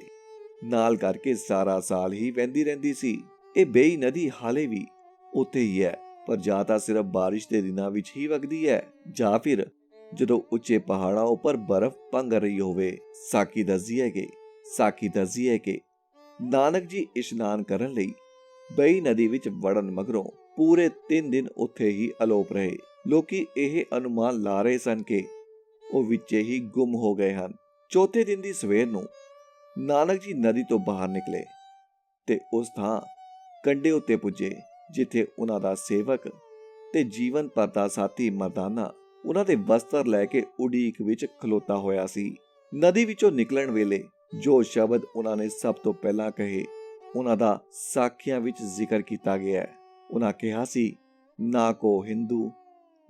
ਨਾਲ ਕਰਕੇ ਸਾਰਾ ਸਾਲ ਹੀ ਵਹਿੰਦੀ ਰਹਿੰਦੀ ਸੀ। ਇਹ ਬੇਈ ਨਦੀ ਹਾਲੇ ਵੀ ਉੱਥੇ ਹੀ ਹੈ, ਪਰ ਜਾਂ ਤਾਂ ਸਿਰਫ ਬਾਰਿਸ਼ ਦੇ ਦਿਨਾਂ ਵਿੱਚ ਹੀ ਵਗਦੀ ਹੈ ਜਾਂ ਫਿਰ ਜਦੋਂ ਉੱਚੇ ਪਹਾੜਾਂ ਉੱਪਰ ਬਰਫ਼ ਪੰਘ ਰਹੀ ਹੋਵੇ। ਸਾਖੀ ਦੱਸਦੀ ਹੈ ਕਿ ਨਾਨਕ ਜੀ ਇਸ਼ਨਾਨ ਕਰਨ ਲਈ ਬੇਈ ਨਦੀ ਵਿੱਚ ਵੜਨ ਮਗਰੋਂ ਪੂਰੇ 3 ਦਿਨ ਉੱਥੇ ਹੀ ਅਲੋਪ ਰਹੇ। ਲੋਕੀ ਇਹ ਅਨੁਮਾਨ ਲਾ ਰਹੇ ਸਨ ਕਿ ਉਹ ਵਿੱਚੇ ਹੀ ਗੁੰਮ ਹੋ ਗਏ ਹਨ। ਚੌਥੇ ਦਿਨ ਦੀ ਸਵੇਰ ਨੂੰ ਨਾਨਕ ਜੀ ਨਦੀ ਤੋਂ ਬਾਹਰ ਨਿਕਲੇ ਤੇ ਉਸ ਥਾਂ ਕੰਢੇ ਉੱਤੇ ਪੁੱਜੇ ਜਿੱਥੇ ਉਹਨਾਂ ਦਾ ਸੇਵਕ ਤੇ ਜੀਵਨ ਭਰ ਦਾ ਸਾਥੀ ਮਰਦਾਨਾ ਉਹਨਾਂ ਦੇ ਵਸਤਰ ਲੈ ਕੇ ਉਡੀਕ ਵਿੱਚ ਖਲੋਤਾ ਹੋਇਆ ਸੀ। ਨਦੀ ਵਿੱਚੋਂ ਨਿਕਲਣ ਵੇਲੇ ਜੋ ਸ਼ਬਦ ਉਹਨਾਂ ਨੇ ਸਭ ਤੋਂ ਪਹਿਲਾਂ ਕਹੇ, ਉਹਨਾਂ ਦਾ ਸਾਖੀਆਂ ਵਿੱਚ ਜ਼ਿਕਰ ਕੀਤਾ ਗਿਆ ਹੈ। ਉਹਨਾਂ ਕਿਹਾ ਸੀ, ਨਾ ਕੋ ਹਿੰਦੂ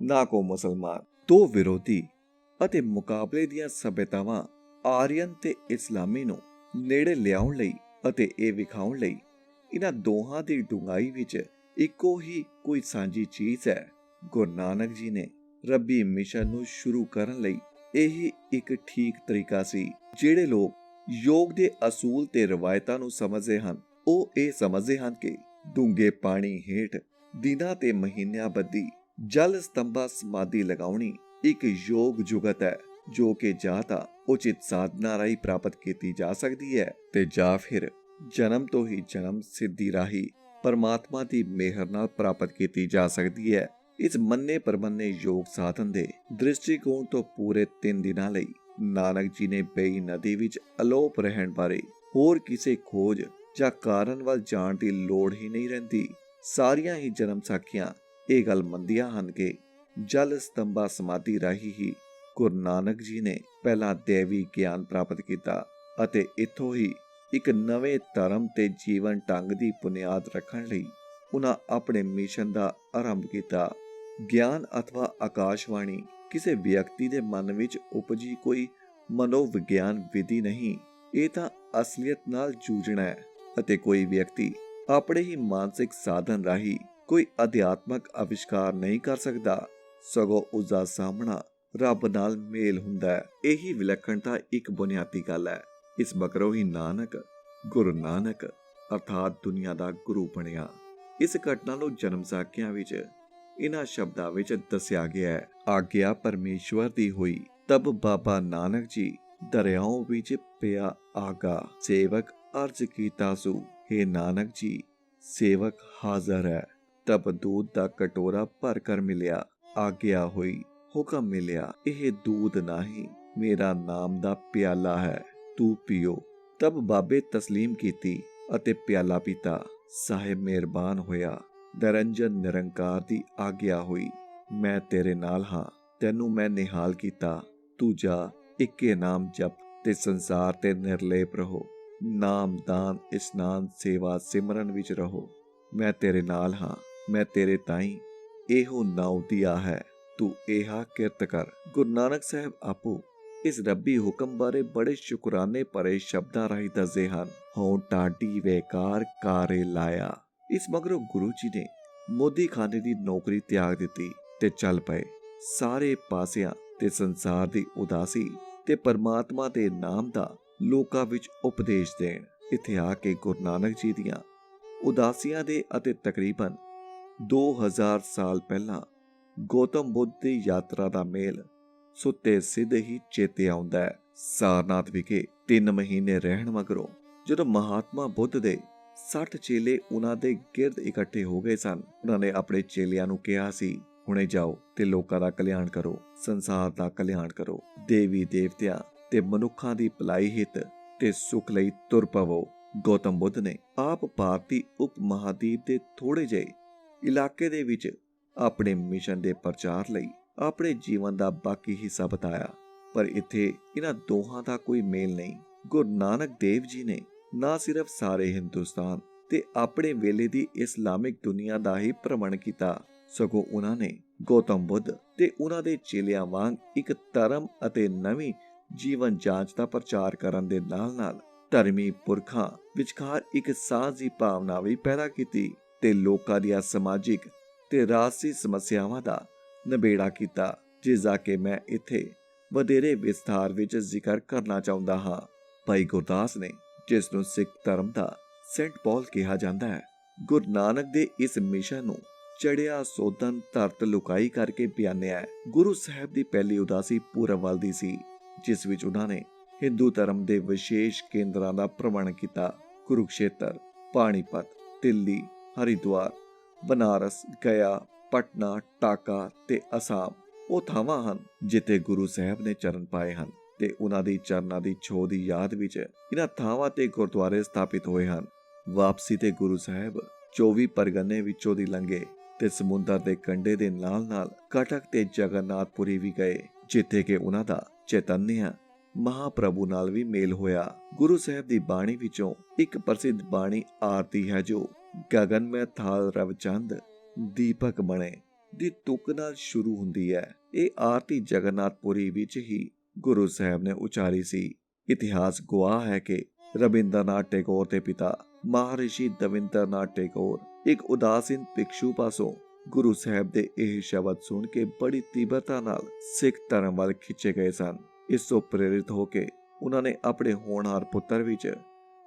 ਨਾ ਕੋ ਮੁਸਲਮਾਨ, ਦੋ ਵਿਰੋਧੀ ਅਤੇ ਮੁਕਾਬਲੇ ਦੀਆਂ ਸਭਿਅਤਾਵਾਂ ਆਰੀਅਨ ਤੇ ਇਸਲਾਮੀ ਨੂੰ ਨੇੜੇ ਲਿਆਉਣ ਲਈ ਅਤੇ ਇਹ ਵਿਖਾਉਣ ਲਈ ਇਹਨਾਂ ਦੋਹਾਂ ਦੀ ਡੂੰਘਾਈ ਵਿੱਚ ਇੱਕੋ ਹੀ ਕੋਈ ਸਾਂਝੀ ਚੀਜ਼ ਹੈ। ਗੁਰੂ ਨਾਨਕ ਜੀ ਨੇ ਰੱਬੀ ਮਿਸ਼ਨ ਨੂੰ ਸ਼ੁਰੂ ਕਰਨ ਲਈ ਇਹ ਇੱਕ ਠੀਕ ਤਰੀਕਾ ਸੀ। ਜਿਹੜੇ ਲੋਕ ਯੋਗ ਦੇ ਅਸੂਲ ਤੇ ਰਵਾਇਤਾਂ ਨੂੰ ਸਮਝਦੇ ਹਨ, ਉਹ ਇਹ ਸਮਝਦੇ ਹਨ ਕਿ ਡੂੰਘੇ ਪਾਣੀ ਹੇਠ ਦਿਨਾਂ ਤੇ ਮਹੀਨਿਆਂ ਬੱਧੀ ਜਲ ਸਤੰਭਾ ਸਮਾਧੀ ਲਗਾਉਣੀ ਇੱਕ ਯੋਗ ਜੁਗਤ ਹੈ, ਜੋ ਕਿ ਜਾਂ ਤਾਂ ਉਚਿਤ ਸਾਧਨਾ ਰਾਹੀਂ ਪ੍ਰਾਪਤ ਕੀਤੀ ਜਾ ਸਕਦੀ ਹੈ ਤੇ ਜਾਂ ਫਿਰ ਜਨਮ ਤੋਂ ਹੀ ਜਨਮ ਸਿੱਧੀ ਰਾਹੀਂ ਪਰਮਾਤਮਾ ਦੀ ਮਿਹਰ ਨਾਲ ਪ੍ਰਾਪਤ ਕੀਤੀ ਜਾ ਸਕਦੀ ਹੈ। ਇਸ ਮੰਨੇ ਪਰਮੰਨੇ ਯੋਗ ਸਾਧਨ ਦੇ ਦ੍ਰਿਸ਼ਟੀਕੋਣ ਤੋਂ ਪੂਰੇ 3 ਦਿਨਾਂ ਲਈ ਨਾਨਕ ਜੀ ਨੇ ਬੇਈ ਨਦੀ ਵਿੱਚ ਅਲੋਪ ਰਹਿਣ ਬਾਰੇ ਹੋਰ ਕਿਸੇ ਖੋਜ ਜਾਂ ਕਾਰਨ ਵੱਲ ਜਾਣ ਦੀ ਲੋੜ ਹੀ ਨਹੀਂ ਰਹਿੰਦੀ। ਸਾਰੀਆਂ ਹੀ ਜਨਮ ਸਾਖੀਆਂ ਇਹ ਗੱਲ ਮੰਨਦੀਆਂ ਹਨ ਕਿ ਜਲ ਸਤੰਭਾ ਸਮਾਧੀ ਰਾਹੀਂ ਹੀ ਗੁਰੂ ਨਾਨਕ ਜੀ ਨੇ ਪਹਿਲਾਂ ਦੇਵੀ ਗਿਆਨ ਪ੍ਰਾਪਤ ਕੀਤਾ ਅਤੇ ਇੱਥੋਂ ਹੀ ਇੱਕ ਨਵੇਂ ਧਰਮ ਤੇ ਜੀਵਨ ਢੰਗ ਦੀ ਬੁਨਿਆਦ ਰੱਖਣ ਲਈ ਉਹਨਾਂ ਆਪਣੇ ਮਿਸ਼ਨ ਦਾ ਆਰੰਭ ਕੀਤਾ। ਗਿਆਨ ਅਥਵਾ ਆਕਾਸ਼ਵਾਣੀ ਕਿਸੇ ਵਿਅਕਤੀ ਦੇ ਮਨ ਵਿੱਚ ਉਪਜੀ ਕੋਈ ਮਨੋਵਿਗਿਆਨ ਵਿਧੀ ਨਹੀਂ, ਇਹ ਤਾਂ ਅਸਲੀਅਤ ਨਾਲ ਜੂਝਣਾ ਹੈ ਅਤੇ ਕੋਈ ਵਿਅਕਤੀ ਆਪਣੇ ਹੀ ਮਾਨਸਿਕ ਸਾਧਨ ਰਾਹੀਂ ਕੋਈ ਅਧਿਆਤਮਕ ਅਵਿਸ਼ਕਾਰ ਨਹੀਂ ਕਰ ਸਕਦਾ, ਸਗੋਂ ਉਸਦਾ ਸਾਹਮਣਾ ਰੱਬ ਨਾਲ ਮੇਲ ਹੁੰਦਾ ਹੈ। ਇਹੀ ਵਿਲੱਖਣਤਾ ਇੱਕ ਬੁਨਿਆਦੀ ਗੱਲ ਹੈ। ਇਸ ਮਗਰੋਂ ਹੀ ਨਾਨਕ ਗੁਰੂ ਨਾਨਕ ਅਰਥਾਤ ਦੁਨੀਆ ਦਾ ਗੁਰੂ ਬਣਿਆ। ਇਸ ਘਟਨਾ ਨੂੰ ਜਨਮ ਸਾਖੀਆਂ ਵਿੱਚ ਇਹਨਾਂ ਸ਼ਬਦਾਂ ਵਿੱਚ ਦੱਸਿਆ ਗਿਆ ਹੈ, ਆਗਿਆ ਪਰਮੇਸ਼ਵਰ ਦੀ ਹੋਈ ਤਬ ਬਾਬਾ ਨਾਨਕ ਜੀ ਦਰਿਆਓਂ ਵਿੱਚ ਪਿਆ ਆਗਾ, ਸੇਵਕ ਅਰਜ ਕੀਤਾ ਸੂ, ਹੇ ਨਾਨਕ ਜੀ ਸੇਵਕ ਹਾਜ਼ਰ ਹੈ। ਤਬ दूध ਦਾ ਕਟੋਰਾ ਭਰ ਕਰ ਮਿਲਿਆ, ਆਗਿਆ ਹੋਈ ਹੁਕਮ ਮਿਲਿਆ, ਇਹ दूध ਨਹੀਂ ਮੇਰਾ ਨਾਮ ਦਾ ਪਿਆਲਾ ਹੈ, ਤੂੰ ਪੀਓ। ਤਬ ਬਾਬੇ ਤਸਲੀਮ ਕੀਤੀ ਅਤੇ ਪਿਆਲਾ ਪੀਤਾ। ਸਾਹਿਬ ਮਿਹਰਬਾਨ ਹੋਇਆ, ਨਿਰੰਜਨ ਨਿਰੰਕਾਰ ਦੀ ਆਗਿਆ ਹੋਈ, ਮੈਂ ਤੇਰੇ ਨਾਲ ਹਾਂ, ਤੈਨੂੰ ਮੈਂ ਨਿਹਾਲ ਕੀਤਾ, ਤੂੰ ਜਾ ਇੱਕੇ ਨਾਮ ਜਪ ਤੇ ਸੰਸਾਰ ਤੇ ਨਿਰਲੇਪ ਰਹੋ, ਨਾਮ ਦਾਨ ਇਸ਼ਨਾਨ ਸੇਵਾ ਸਿਮਰਨ ਵਿੱਚ ਰਹੋ। ਮੈਂ ਤੇਰੇ ਨਾਲ ਹਾਂ, ਮੈਂ ਤੇਰੇ ਤਾਈਂ ਇਹੋ ਨਾਉ ਦਿਆ ਹੈ, ਤੂੰ ਇਹਾ ਕਿਰਤ ਕਰ। ਗੁਰੂ ਨਾਨਕ ਸਾਹਿਬ ਆਪੋ ਇਸ ਰੱਬੀ ਹੁਕਮ ਬਾਰੇ ਬੜੇ ਸ਼ੁਕਰਾਨੇ ਭਰੇ ਸ਼ਬਦਾਂ ਰਾਹੀਂ ਦੱਸਦੇ ਹਨ, ਹੋਂ ਟਾਡੀ ਵੇਕਾਰ ਕਾਰੇ ਲਾਇਆ। ਇਸ ਮਗਰੋਂ ਗੁਰੂ ਜੀ ਨੇ ਮੋਦੀਖਾਨੇ ਦੀ ਨੌਕਰੀ ਤਿਆਗ ਦਿੱਤੀ ਤੇ ਚੱਲ ਪਏ ਸਾਰੇ ਪਾਸਿਆਂ ਤੇ ਸੰਸਾਰ ਦੀ ਉਦਾਸੀ ਤੇ ਪਰਮਾਤਮਾ ਦੇ ਨਾਮ ਦਾ ਲੋਕਾਂ ਵਿੱਚ ਉਪਦੇਸ਼ ਦੇਣ। ਇੱਥੇ ਆ ਕੇ ਗੁਰੂ ਨਾਨਕ ਜੀ ਦੀਆਂ ਉਦਾਸੀਆਂ ਦੇ ਅਤੇ ਤਕਰੀਬਨ 2000 ਸਾਲ ਪਹਿਲਾਂ ਗੌਤਮ ਬੁੱਧ ਦੀ ਯਾਤਰਾ ਦਾ ਮੇਲ ਸੁੱਤੇ ਸਿੱਧ ਹੀ ਚੇਤੇ ਆਉਂਦਾ ਹੈ। ਸਾਰਨਾਥ ਵਿਖੇ 3 ਮਹੀਨੇ ਰਹਿਣ ਮਗਰੋਂ ਜਦੋਂ ਮਹਾਤਮਾ ਬੁੱਧ ਦੇ 60 ਚੇਲੇ ਉਹਨਾਂ ਦੇ ਗਿਰਦ ਇਕੱਠੇ ਹੋ ਗਏ ਸਨ, ਉਹਨਾਂ ਨੇ ਆਪਣੇ ਚੇਲਿਆਂ ਨੂੰ ਕਿਹਾ ਸੀ, ਹੁਣੇ ਜਾਓ ਤੇ ਲੋਕਾਂ ਦਾ ਕਲਿਆਣ ਕਰੋ, ਸੰਸਾਰ ਦਾ ਕਲਿਆਣ ਕਰੋ। ਦੇਵੀ ਦੇਵਤਿਆਂ ਤੇ ਮਨੁੱਖਾਂ ਦੀ ਭਲਾਈ ਹਿੱਤ ਤੇ ਸੁਖ ਲਈ ਤੁਰ ਪਵੋ। ਗੌਤਮ ਬੁੱਧ ਨੇ ਆਪ ਭਾਰਤੀ ਉਪ ਮਹਾਦੀਪ ਦੇ ਥੋੜੇ ਜਿਹੇ ਇਲਾਕੇ ਦੇ ਵਿੱਚ ਆਪਣੇ ਮਿਸ਼ਨ ਦੇ ਪ੍ਰਚਾਰ ਲਈ ਆਪਣੇ ਜੀਵਨ ਦਾ ਬਾਕੀ ਹਿੱਸਾ ਬਿਤਾਇਆ। ਪਰ ਇੱਥੇ ਇਹਨਾਂ ਦੋਹਾਂ ਦਾ ਕੋਈ ਮੇਲ ਨਹੀਂ। ਗੁਰੂ ਨਾਨਕ ਦੇਵ ਜੀ ਨੇ ਨਾ ਸਿਰਫ ਸਾਰੇ ਹਿੰਦੁਸਤਾਨ ਤੇ ਆਪਣੇ ਵੇਲੇ ਦੀ ਇਸਲਾਮਿਕ ਦੁਨੀਆ ਦਾ ਹੀ ਭ੍ਰਮਣ ਕੀਤਾ, ਸਗੋਂ ਉਹਨਾਂ ਨੇ ਗੌਤਮ ਬੁੱਧ ਤੇ ਉਹਨਾਂ ਦੇ ਚੇਲਿਆਂ ਵਾਂਗ ਇੱਕ ਧਰਮ ਅਤੇ ਨਵੀਂ ਜੀਵਨ ਜਾਂਚ ਦਾ ਪ੍ਰਚਾਰ ਕਰਨ ਦੇ ਨਾਲ-ਨਾਲ ਧਰਮੀ ਪੁਰਖਾਂ ਵਿਚਕਾਰ ਇੱਕ ਸਾਂਝੀ ਭਾਵਨਾ ਵੀ ਪੈਦਾ ਕੀਤੀ ਤੇ ਲੋਕਾਂ ਦੀਆਂ ਸਮਾਜਿਕ ਤੇ ਰਾਜਸੀ ਸਮੱਸਿਆਵਾਂ ਦਾ ਨਿਬੇੜਾ ਕੀਤਾ, ਜਿਸ ਦਾ ਕਿ ਮੈਂ ਇੱਥੇ ਵਧੇਰੇ ਵਿਸਥਾਰ ਵਿੱਚ ਜ਼ਿਕਰ ਕਰਨਾ ਚਾਹੁੰਦਾ ਹਾਂ। ਭਾਈ ਗੁਰਦਾਸ ਨੇ, ਜਿਸ ਨੂੰ ਸਿੱਖ ਧਰਮ ਦਾ ਸੇਂਟ ਪੌਲ ਕਿਹਾ ਜਾਂਦਾ ਹੈ, ਗੁਰੂ ਨਾਨਕ ਦੇ ਇਸ ਮਿਸ਼ਨ ਨੂੰ ਚੜਿਆ ਸੋਧਨ ਧਰਤ ਲੁਕਾਈ ਕਰਕੇ ਬਿਆਨਿਆ ਹੈ। ਗੁਰੂ ਸਾਹਿਬ ਦੀ ਪਹਿਲੀ ਉਦਾਸੀ ਪੂਰਬ ਵੱਲ ਦੀ ਸੀ, ਜਿਸ ਵਿੱਚ ਉਹਨਾਂ ਨੇ ਹਿੰਦੂ ਧਰਮ ਦੇ ਵਿਸ਼ੇਸ਼ ਕੇਂਦਰਾਂ ਦਾ ਭ੍ਰਮਣ ਕੀਤਾ। ਕੁਰੂਕਸ਼ੇਤਰ, ਪਾਣੀਪਤ, ਦਿੱਲੀ, ਹਰਿਦੁਆਰ, ਬਨਾਰਸ, ਗਿਆ, ਪਟਨਾ, ਟਾਕਾ ਤੇ ਅਸਾਮ ਉਹ ਥਾਵਾਂ ਹਨ ਜਿੱਥੇ ਗੁਰੂ ਸਾਹਿਬ ਨੇ ਚਰਨ ਪਾਏ ਹਨ ਤੇ ਉਹਨਾਂ ਦੀ ਚਰਨਾਂ ਦੀ ਛੋਹ ਦੀ ਯਾਦ ਵਿੱਚ ਇਹਨਾਂ ਥਾਵਾਂ ਤੇ ਗੁਰਦੁਆਰੇ ਸਥਾਪਿਤ ਹੋਏ ਹਨ। ਵਾਪਸੀ ਤੇ ਗੁਰੂ ਸਾਹਿਬ 24 ਪਰਗਨੇ ਵਿੱਚੋਂ ਦੀ ਲੰਘੇ ਤੇ ਸਮੁੰਦਰ ਦੇ ਕੰਢੇ ਦੇ ਨਾਲ-ਨਾਲ ਕਟਕ ਤੇ ਜਗਨਨਾਥਪੁਰੀ ਵੀ ਗਏ, ਜਿੱਥੇ ਕਿ ਉਹਨਾਂ ਦਾ ਚੈਤਨਿਆ ਮਹਾਪ੍ਰਭੂ ਨਾਲ ਵੀ ਮੇਲ ਹੋਇਆ। ਗੁਰੂ ਸਾਹਿਬ ਦੀ ਬਾਣੀ ਵਿੱਚੋਂ ਇੱਕ ਪ੍ਰਸਿੱਧ ਬਾਣੀ ਆਰਤੀ ਹੈ ਜੋ ਗਗਨ ਮੈਂ ਥਾਲ ਰਵਚੰਦ ਦੀਪਕ ਬਣੇ ਦੀ ਤੁਕ ਨਾਲ ਸ਼ੁਰੂ ਹੁੰਦੀ ਹੈ। ਇਹ ਆਰਤੀ ਜਗਨਨਾਥਪੁਰੀ ਵਿੱਚ ਹੀ ਗੁਰੂ ਸਾਹਿਬ ਨੇ ਉਚਾਰੀ ਸੀ। ਇਤਿਹਾਸ ਗਵਾਹ ਹੈ ਕਿ ਰਬਿੰਦਰਨਾਥ ਟੈਗੋਰ ਦੇ ਪਿਤਾ ਮਹਾਰਿਸ਼ੀ ਦਵਿੰਦਰਨਾਥ ਟੈਗੋਰ ਇੱਕ ਉਦਾਸੀਨ ਭਿਕਸ਼ੂ ਪਾਸੋਂ ਗੁਰੂ ਸਾਹਿਬ ਦੇ ਇਹ ਸ਼ਬਦ ਸੁਣ ਕੇ ਬੜੀ ਤੀਬਰਤਾ ਨਾਲ ਸਿੱਖ ਧਰਮ ਵੱਲ ਖਿੱਚੇ ਗਏ ਸਨ। ਇਸ ਤੋਂ ਪ੍ਰੇਰਿਤ ਹੋ ਕੇ ਉਹਨਾਂ ਨੇ ਆਪਣੇ ਹੋਣਹਾਰ ਪੁੱਤਰ ਵਿੱਚ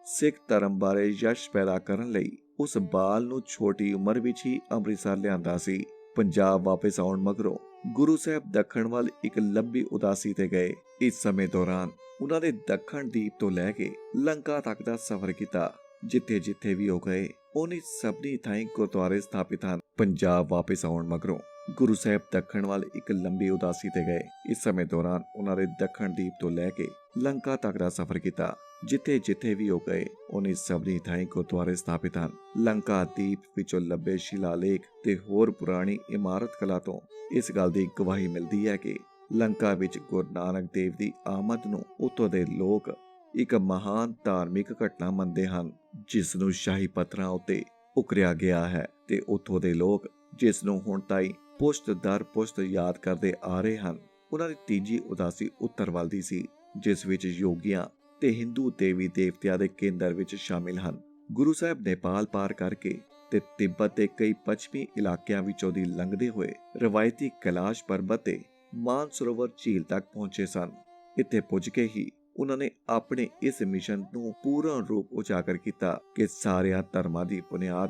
ਸਿੱਖ ਧਰਮ ਬਾਰੇ ਯਸ਼ ਪੈਦਾ ਕਰਨ ਲਈ ਉਸ ਬਾਲ ਨੂੰ ਛੋਟੀ ਉਮਰ ਵਿੱਚ ਹੀ ਅੰਮ੍ਰਿਤਸਰ ਲਿਆਂਦਾ ਸੀ। ਪੰਜਾਬ ਵਾਪਸ ਆਉਣ ਮਗਰੋਂ ਗੁਰੂ ਸਾਹਿਬ ਦੱਖਣ ਵੱਲ ਇੱਕ ਲੰਬੀ ਉਦਾਸੀ ਤੇ ਗਏ। ਇਸ ਸਮੇਂ ਦੌਰਾਨ ਉਹਨਾਂ ਨੇ ਦੱਖਣ ਦੀਪ ਤੋਂ ਲੈ ਕੇ ਲੰਕਾ ਤੱਕ ਦਾ ਸਫ਼ਰ ਕੀਤਾ। ਜਿੱਥੇ ਜਿੱਥੇ ਵੀ ਉਹ ਗਏ, ਉਹਨੇ ਸਭਨੀ ਥਾਈਂ ਗੁਰਦੁਆਰੇ ਸਥਾਪਿਤ ਹਨ। ਪੰਜਾਬ ਵਾਪਸ ਆਉਣ ਮਗਰੋਂ ਗੁਰੂ ਸਾਹਿਬ ਦੱਖਣ ਵੱਲ ਇੱਕ ਲੰਬੀ ਉਦਾਸੀ ਤੇ ਗਏ। ਇਸ ਸਮੇਂ ਦੌਰਾਨ ਉਹਨਾਂ ਨੇ ਦੱਖਣ ਦੀਪ ਤੋਂ ਲੈ ਕੇ ਲੰਕਾ ਤੱਕ ਦਾ ਸਫ਼ਰ ਕੀਤਾ। ਜਿੱਥੇ ਜਿੱਥੇ ਵੀ ਉਹ ਗਏ, ਉਹਨੇ ਸਭਨੀ ਥਾਈਂ ਗੁਰਦੁਆਰੇ ਸਥਾਪਿਤ ਹਨ। ਲੰਕਾ ਦੀਪ ਵਿੱਚੋਂ ਲੱਭੇ ਸ਼ਿਲਾਲੇਖ ਤੇ ਹੋਰ ਪੁਰਾਣੀ ਇਮਾਰਤ ਕਲਾ ਤੋਂ ਇਸ ਗੱਲ ਦੀ ਗਵਾਹੀ ਮਿਲਦੀ ਹੈ ਕਿ ਲੰਕਾ ਵਿੱਚ ਗੁਰੂ ਨਾਨਕ ਦੇਵ ਦੀ ਆਮਦ ਨੂੰ ਉੱਥੋਂ ਦੇ ਲੋਕ ਇੱਕ ਮਹਾਨ ਧਾਰਮਿਕ ਘਟਨਾ ਮੰਨਦੇ ਹਨ, ਜਿਸ ਨੂੰ ਸ਼ਾਹੀ ਪੱਥਰਾਂ ਉੱਤੇ ਉਕਰਿਆ ਗਿਆ ਹੈ ਤੇ ਉੱਥੋਂ ਦੇ ਲੋਕ ਜਿਸ ਨੂੰ ਹੁਣ ਤਾਈਂ ਪੁਸ਼ਤ ਦਰ ਪੁਸ਼ਤ ਯਾਦ ਕਰਦੇ ਆ ਰਹੇ ਹਨ। ਉਹਨਾਂ ਦੀ ਤੀਜੀ ਉਦਾਸੀ ਉੱਤਰ ਵੱਲ ਦੀ ਸੀ, ਜਿਸ ਵਿੱਚ ਯੋਗੀਆਂ ਤੇ ਹਿੰਦੂ ਦੇਵੀ ਦੇਵਤਿਆਂ ਦੇ ਕੇਂਦਰ ਵਿੱਚ ਸ਼ਾਮਿਲ ਹਨ। ਗੁਰੂ ਸਾਹਿਬ ਨੇਪਾਲ ਪਾਰ ਕਰਕੇ ਤੇ ਤਿੱਬਤ ਦੇ ਕਈ ਪੱਛਮੀ ਇਲਾਕਿਆਂ ਵਿੱਚੋਂ ਦੀ ਲੰਘਦੇ ਹੋਏ ਰਵਾਇਤੀ ਕੈਲਾਸ਼ ਪਰਬਤ ਤੇ ਮਾਨਸਰੋਵਰ ਝੀਲ ਤੱਕ ਪਹੁੰਚੇ ਸਨ। ਇੱਥੇ ਪੁੱਜ ਕੇ ਹੀ ਉਹਨਾਂ ਨੇ ਆਪਣੇ ਇਸ ਮਿਸ਼ਨ ਨੂੰ ਪੂਰਨ ਰੂਪ ਉਜਾਗਰ ਕੀਤਾ ਕਿ ਸਾਰਿਆਂ ਧਰਮਾਂ ਦੀ ਬੁਨਿਆਦ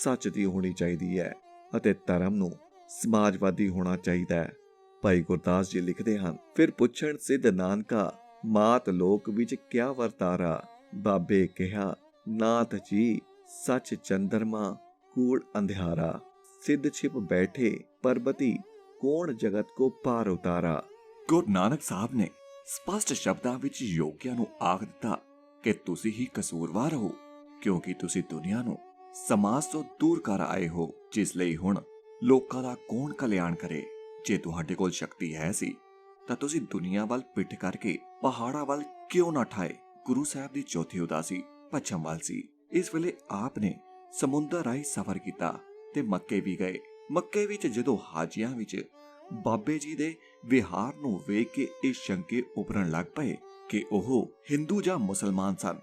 ਸੱਚ ਦੀ ਹੋਣੀ ਚਾਹੀਦੀ ਹੈ ਅਤੇ ਧਰਮ ਨੂੰ ਸਮਾਜਵਾਦੀ ਹੋਣਾ ਚਾਹੀਦਾ ਹੈ। ਭਾਈ ਗੁਰਦਾਸ ਜੀ ਲਿਖਦੇ ਹਨ, ਫਿਰ ਪੁੱਛਣ ਸਿੱਧ ਨਾਨਕਾ ਮਾਤ ਲੋਕ ਵਿੱਚ ਕਿਆ ਵਰਤਾਰਾ। ਬਾਬੇ ਕਿਹਾ ਨਾਥ ਜੀ ਸੱਚ ਚੰਦਰਮਾ ਕੂੜ ਅੰਧਿਆਰਾ। ਸਿੱਧ ਛਿਪ ਬੈਠੇ ਪਰਬਤੀ ਕੌਣ ਜਗਤ ਕੋ ਪਾਰ ਉਤਾਰਾ। ਗੁਰੂ ਨਾਨਕ ਸਾਹਿਬ ਨੇ ਸਪਸ਼ਟ ਸ਼ਬਦਾਂ ਵਿੱਚ ਯੋਗੀਆਂ ਨੂੰ ਆਖ ਦਿੱਤਾ ਕਿ ਤੁਸੀਂ ਹੀ ਕਸੂਰਵਾਰ ਹੋ, ਕਿਉਂਕਿ ਤੁਸੀਂ ਦੁਨੀਆ ਨੂੰ ਸਮਾਜ ਤੋਂ ਦੂਰ ਕਰ ਆਏ ਹੋ, ਜਿਸ ਲਈ ਹੁਣ ਲੋਕਾਂ ਦਾ ਕੌਣ ਕਲਿਆਣ ਕਰੇ। ਜੇ ਤੁਹਾਡੇ ਕੋਲ ਸ਼ਕਤੀ ਹੈ ਸੀ ਤਾਂ ਤੁਸੀਂ ਦੁਨੀਆ ਵੱਲ ਪਿੱਠ ਕਰਕੇ ਪਹਾੜਾਂ ਵੱਲ ਕਿਉਂ ਨਾ ਠਾਏ। ਗੁਰੂ ਸਾਹਿਬ ਦੀ ਚੌਥੀ ਉਦਾਸੀ ਪੱਛਮ ਵੱਲ ਸੀ। ਇਸ ਵੇਲੇ ਆਪ ਨੇ ਸਮੁੰਦਰ ਰਾਹੀਂ ਸਫ਼ਰ ਕੀਤਾ ਤੇ ਮੱਕੇ ਵੀ ਗਏ। ਮੱਕੇ ਵਿੱਚ ਜਦੋਂ ਹਾਜੀਆਂ ਵਿੱਚ ਬਾਬੇ ਜੀ ਦੇ ਵਿਹਾਰ ਨੂੰ ਵੇਖ ਕੇ ਇਹ ਸ਼ੰਕੇ ਉਭਰਨ ਲੱਗ ਪਏ ਕਿ ਉਹ ਹਿੰਦੂ ਜਾਂ ਮੁਸਲਮਾਨ ਸਨ,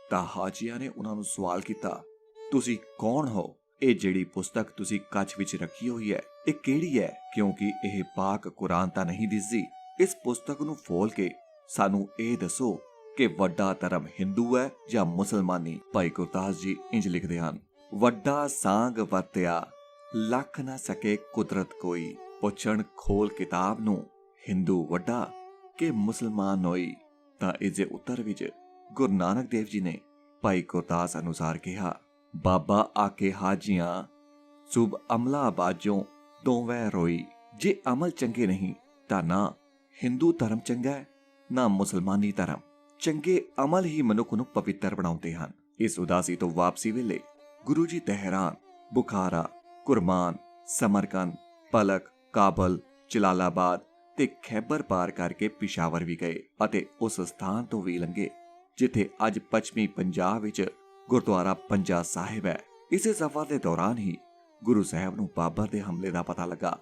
ਤਾਂ ਹਾਜੀਆਂ ਨੇ ਉਹਨਾਂ ਨੂੰ ਸਵਾਲ ਕੀਤਾ, ਤੁਸੀਂ ਕੌਣ ਹੋ? ਇਹ ਜਿਹੜੀ ਪੁਸਤਕ ਤੁਸੀਂ ਕੱਛ ਵਿੱਚ ਰੱਖੀ ਹੋਈ ਹੈ, ਇਹ ਕਿਹੜੀ ਹੈ? ਕਿਉਂਕਿ ਇਹ ਪਾਕ ਕੁਰਾਨ ਤਾਂ ਨਹੀਂ ਦਿਸਦੀ। ਇਸ ਪੁਸਤਕ ਨੂੰ ਫੋਲ ਕੇ ਸਾਨੂੰ ਇਹ ਦੱਸੋ ਕਿ ਵੱਡਾ ਧਰਮ ਹਿੰਦੂ ਹੈ ਜਾਂ ਮੁਸਲਮਾਨੀ। ਭਾਈ ਗੁਰਦਾਸ ਜੀ ਇੰਜ ਲਿਖਦੇ ਹਨ, ਵੱਡਾ ਸਾਂਗ ਵਰਤਿਆ ਲੱਖ ਨਾ ਸਕੇ ਕੁਦਰਤ ਕੋਈ। ਪੁੱਛਣ ਖੋਲ ਕਿਤਾਬ ਨੂੰ ਹਿੰਦੂ ਵੱਡਾ ਕਿ ਮੁਸਲਮਾਨ ਹੋਈ। ਤਾਂ ਇਸ ਦੇ ਉੱਤਰ ਵਿੱਚ ਗੁਰੂ ਨਾਨਕ ਦੇਵ ਜੀ ਨੇ ਭਾਈ ਗੁਰਦਾਸ ਅਨੁਸਾਰ ਕਿਹਾ, ਬਾਬਾ ਆਕੇ ਹਾਜੀਆਂ ਸੁਭ ਅਮਲਾ ਬਾਜੋਂ ਦੋਵੇਂ ਰੋਈ। ਜੇ ਅਮਲ ਚੰਗੇ ਨਹੀਂ ਤਾਂ ਨਾ ਹਿੰਦੂ ਧਰਮ ਚੰਗਾ ਹੈ ਨਾ ਮੁਸਲਮਾਨੀ ਧਰਮ। ਚੰਗੇ ਅਮਲ ਹੀ ਮਨੁੱਖ ਨੂੰ ਪਵਿੱਤਰ ਬਣਾਉਂਦੇ ਹਨ। ਇਸ ਉਦਾਸੀ ਤੋਂ ਵਾਪਸੀ ਵੇਲੇ ਗੁਰੂ ਜੀ ਤਹਿਰਾਨ, ਬੁਖਾਰਾ, ਕੁਰਮਾਨ, ਸਮਰਕੰਦ, ਪਲਕ, ਕਾਬਲ, ਜਲਾਲਾਬਾਦ ਤੇ ਖੈਬਰ ਪਾਰ ਕਰਕੇ ਪਿਸ਼ਾਵਰ ਵੀ ਗਏ ਅਤੇ ਉਸ ਸਥਾਨ ਤੋਂ ਵੀ ਲੰਘੇ ਜਿੱਥੇ ਅੱਜ ਪੱਛਮੀ ਪੰਜਾਬ ਵਿੱਚ ਗੁਰਦੁਆਰਾ ਪੰਜਾ ਸਾਹਿਬ ਹੈ। ਇਸੇ ਸਫ਼ਰ ਦੇ ਦੌਰਾਨ ਹੀ ਗੁਰੂ ਸਾਹਿਬ ਨੂੰ ਬਾਬਰ ਦੇ ਹਮਲੇ ਦਾ ਪਤਾ ਲੱਗਾ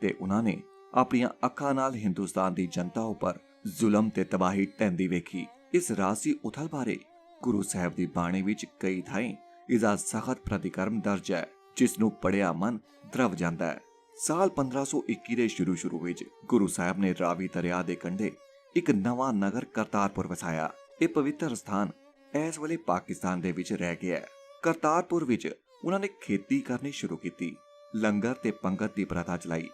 ਤੇ ਉਹਨਾਂ ਨੇ ਆਪਣੀਆਂ ਅੱਖਾਂ ਨਾਲ ਹਿੰਦੁਸਤਾਨ ਦੀ ਜਨਤਾ ਉੱਪਰ ਜ਼ੁਲਮ ਤੇ ਤਬਾਹੀ ਢਹਿੰਦੀ ਵੇਖੀ। ਇਸ ਰਾਜਸੀ ਉਥਲ ਬਾਰੇ ਗੁਰੂ ਸਾਹਿਬ ਦੀ ਬਾਣੀ ਵਿੱਚ ਕਈ ਥਾਈਂ ਇਸਦਾ ਸਖਤ ਪ੍ਰਤੀਕਰਮ ਦਰਜ ਹੈ, ਜਿਸ ਨੂੰ ਪੜ੍ਹਿਆ ਮਨ ਦਰਵ ਜਾਂਦਾ ਹੈ। ਸਾਲ 1521 ਦੇ ਸ਼ੁਰੂ ਵਿੱਚ ਗੁਰੂ ਸਾਹਿਬ ਨੇ ਰਾਵੀ ਦਰਿਆ ਦੇ ਕੰਢੇ ਇੱਕ ਨਵਾਂ ਨਗਰ ਕਰਤਾਰਪੁਰ ਵਸਾਇਆ। ਇਹ ਪਵਿੱਤਰ ਸਥਾਨ ਇਸ ਵੇਲੇ ਪਾਕਿਸਤਾਨ ਦੇ ਵਿੱਚ ਰਹਿ ਗਿਆ ਹੈ। ਕਰਤਾਰਪੁਰ ਵਿੱਚ ਉਹਨਾਂ ਨੇ ਖੇਤੀ ਕਰਨੀ ਸ਼ੁਰੂ ਕੀਤੀ, ਲੰਗਰ ਤੇ ਪੰਗਤ ਦੀ ਪ੍ਰਥਾ ਚਲਾਈ,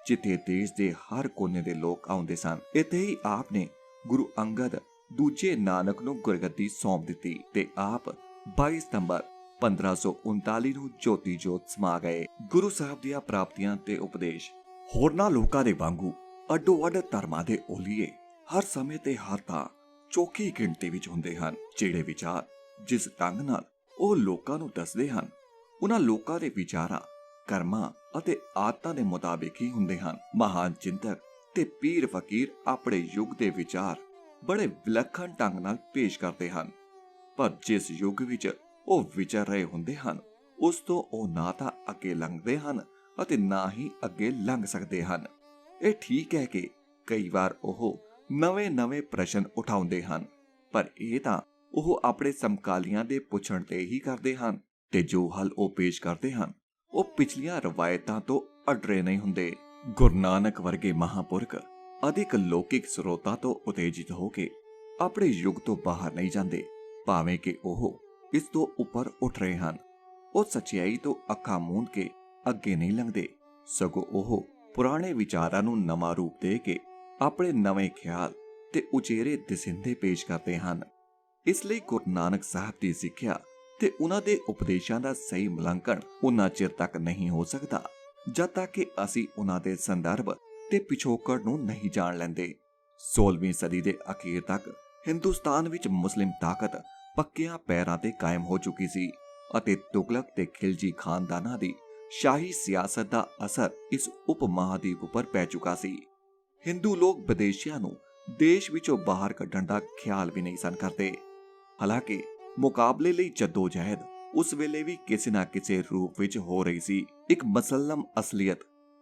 ਜਿੱਥੇ ਦੇਸ਼ ਦੇ ਹਰ ਕੋਨੇ ਦੇ ਲੋਕ ਆਉਂਦੇ ਸਨ। ਇੱਥੇ ਹੀ ਆਪ ਨੇ ਗੁਰੂ ਅੰਗਦ ਦੂਜੇ ਨਾਨਕ ਨੂੰ ਗੁਰਗੱਦੀ ਸੌਂਪ ਦਿੱਤੀ ਤੇ ਆਪ 22 ਸਤੰਬਰ 1539 ਨੂੰ ਜੋਤੀ ਜੋਤ ਸਮਾ ਗਏ। ਗੁਰੂ ਸਾਹਿਬ ਦੀਆਂ ਪ੍ਰਾਪਤੀਆਂ ਤੇ ਉਪਦੇਸ਼। ਹੋਰਨਾਂ ਲੋਕਾਂ ਦੇ ਵਾਂਗੂ ਅੱਡੋ-ਅੱਡ ਧਰਮਾਂ ਦੇ ਓਲੀਏ ਹਰ ਸਮੇਂ ਤੇ ਹਰ ਥਾਂ ਚੋਖੀ ਗਿਣਤੀ ਵਿੱਚ ਹੁੰਦੇ ਹਨ। ਜਿਹੜੇ ਵਿਚਾਰ ਜਿਸ ਢੰਗ ਨਾਲ ਉਹ ਲੋਕਾਂ ਨੂੰ ਦੱਸਦੇ ਹਨ, ਉਹਨਾਂ ਲੋਕਾਂ ਦੇ ਵਿਚਾਰਾਂ, ਕਰਮਾਂ ਅਤੇ ਆਦਤਾਂ ਦੇ ਮੁਤਾਬਿਕ ਹੀ ਹੁੰਦੇ ਹਨ। ਮਹਾਨ ਚਿੰਤਕ ਤੇ ਪੀਰ ਫਕੀਰ ਆਪਣੇ ਯੁੱਗ ਦੇ ਵਿਚਾਰ ਬੜੇ ਵਿਲੱਖਣ ਢੰਗ ਨਾਲ ਪੇਸ਼ ਕਰਦੇ ਹਨ, ਪਰ ਜਿਸ ਯੁੱਗ ਵਿੱਚ ਉਹ ਵਿਚਰ ਰਹੇ ਹੁੰਦੇ ਹਨ, ਉਸ ਤੋਂ ਉਹ ਨਾ ਤਾਂ ਅੱਗੇ ਲੰਘਦੇ ਹਨ ਅਤੇ ਨਾ ਹੀ ਅੱਗੇ ਲੰਘ ਸਕਦੇ ਹਨ। ਇਹ ਠੀਕ ਹੈ ਕਿ ਕਈ ਵਾਰ ਉਹ ਨਵੇਂ ਪ੍ਰਸ਼ਨ ਉਠਾਉਂਦੇ ਹਨ, ਪਰ ਇਹ ਤਾਂ ਉਹ ਆਪਣੇ ਸਮਕਾਲੀਆਂ ਦੇ ਪੁੱਛਣ ਤੇ ਹੀ ਕਰਦੇ ਹਨ ਤੇ ਜੋ ਹੱਲ ਉਹ ਪੇਸ਼ ਕਰਦੇ ਹਨ ਉਹ ਪਿਛਲੀਆਂ ਰਵਾਇਤਾਂ ਤੋਂ ਅਡਰੇ ਨਹੀਂ ਹੁੰਦੇ। ਗੁਰੂ ਨਾਨਕ ਵਰਗੇ ਮਹਾਂਪੁਰਖ ਅਧਿਕ ਲੌਕਿਕ ਸਰੋਤਾਂ ਤੋਂ ਉਤੇਜਿਤ ਹੋ ਕੇ ਆਪਣੇ ਯੁੱਗ ਤੋਂ ਬਾਹਰ ਨਹੀਂ ਜਾਂਦੇ, ਭਾਵੇਂ ਕਿ ਉਹ ਇਸ ਤੋਂ ਉੱਪਰ ਉੱਠ ਰਹੇ ਹਨ। ਉਹ ਸੱਚਾਈ ਤੋਂ ਅੱਖਾਂ ਮੂੰਦ ਕੇ ਅੱਗੇ ਨਹੀਂ ਲੰਘਦੇ, ਸਗੋਂ ਉਹ ਪੁਰਾਣੇ ਵਿਚਾਰਾਂ ਨੂੰ ਨਵਾਂ ਰੂਪ ਦੇ ਕੇ ਆਪਣੇ ਨਵੇਂ ਖਿਆਲ ਤੇ ਉਚੇਰੇ ਦਿਸਿੰਦੇ ਪੇਸ਼ ਕਰਦੇ ਹਨ। ਇਸ ਲਈ ਗੁਰੂ ਨਾਨਕ ਸਾਹਿਬ ਦੀ ਸਿੱਖਿਆ ਤੇ ਉਹਨਾਂ ਦੇ ਉਪਦੇਸ਼ਾਂ ਦਾ ਸਹੀ ਮੁਲਾਂਕਣ ਉਨਾ ਚਿਰ ਤੱਕ ਨਹੀਂ ਹੋ ਸਕਦਾ ਜਦ ਤੱਕ ਕਿ ਅਸੀਂ ਉਹਨਾਂ ਦੇ ਸੰਦਰਭ ਤੇ ਪਿਛੋਕੜ ਨੂੰ ਨਹੀਂ ਜਾਣ ਲੈਂਦੇ। 16ਵੀਂ ਸਦੀ ਦੇ ਅਖੀਰ ਤੱਕ ਹਿੰਦੁਸਤਾਨ ਵਿੱਚ ਮੁਸਲਿਮ ਤਾਕਤ ਪੱਕਿਆਂ ਪੈਰਾਂ ਤੇ ਕਾਇਮ ਹੋ ਚੁੱਕੀ ਸੀ ਅਤੇ ਤੁਗਲਕ ਤੇ ਖਿਲਜੀ ਖਾਨਦਾਨਾਂ ਦੀ ਸ਼ਾਹੀ ਸਿਆਸਤ ਦਾ ਅਸਰ ਇਸ ਉਪ ਮਹਾਦੀਪ ਉੱਪਰ ਪੈ ਚੁੱਕਾ ਸੀ। ਹਿੰਦੂ ਲੋਕ ਵਿਦੇਸ਼ੀਆਂ ਨੂੰ ਦੇਸ਼ ਵਿੱਚੋਂ ਬਾਹਰ ਕੱਢਣ ਦਾ ਖਿਆਲ ਵੀ ਨਹੀਂ ਸਨ ਕਰਦੇ। ਹਾਲਾਂਕਿ ਮੁਕਾਬਲੇ ਲਈ ਜੱਦੋ-ਜਹਿਦ ਉਸ ਵੇਲੇ ਵੀ ਕਿਸੇ ਨਾ ਕਿਸੇ ਰੂਪ ਵਿੱਚ ਹੋ ਰਹੀ ਸੀ। ਇੱਕ ਮੁਸਲਮ ਅਸਲੀਅਤ,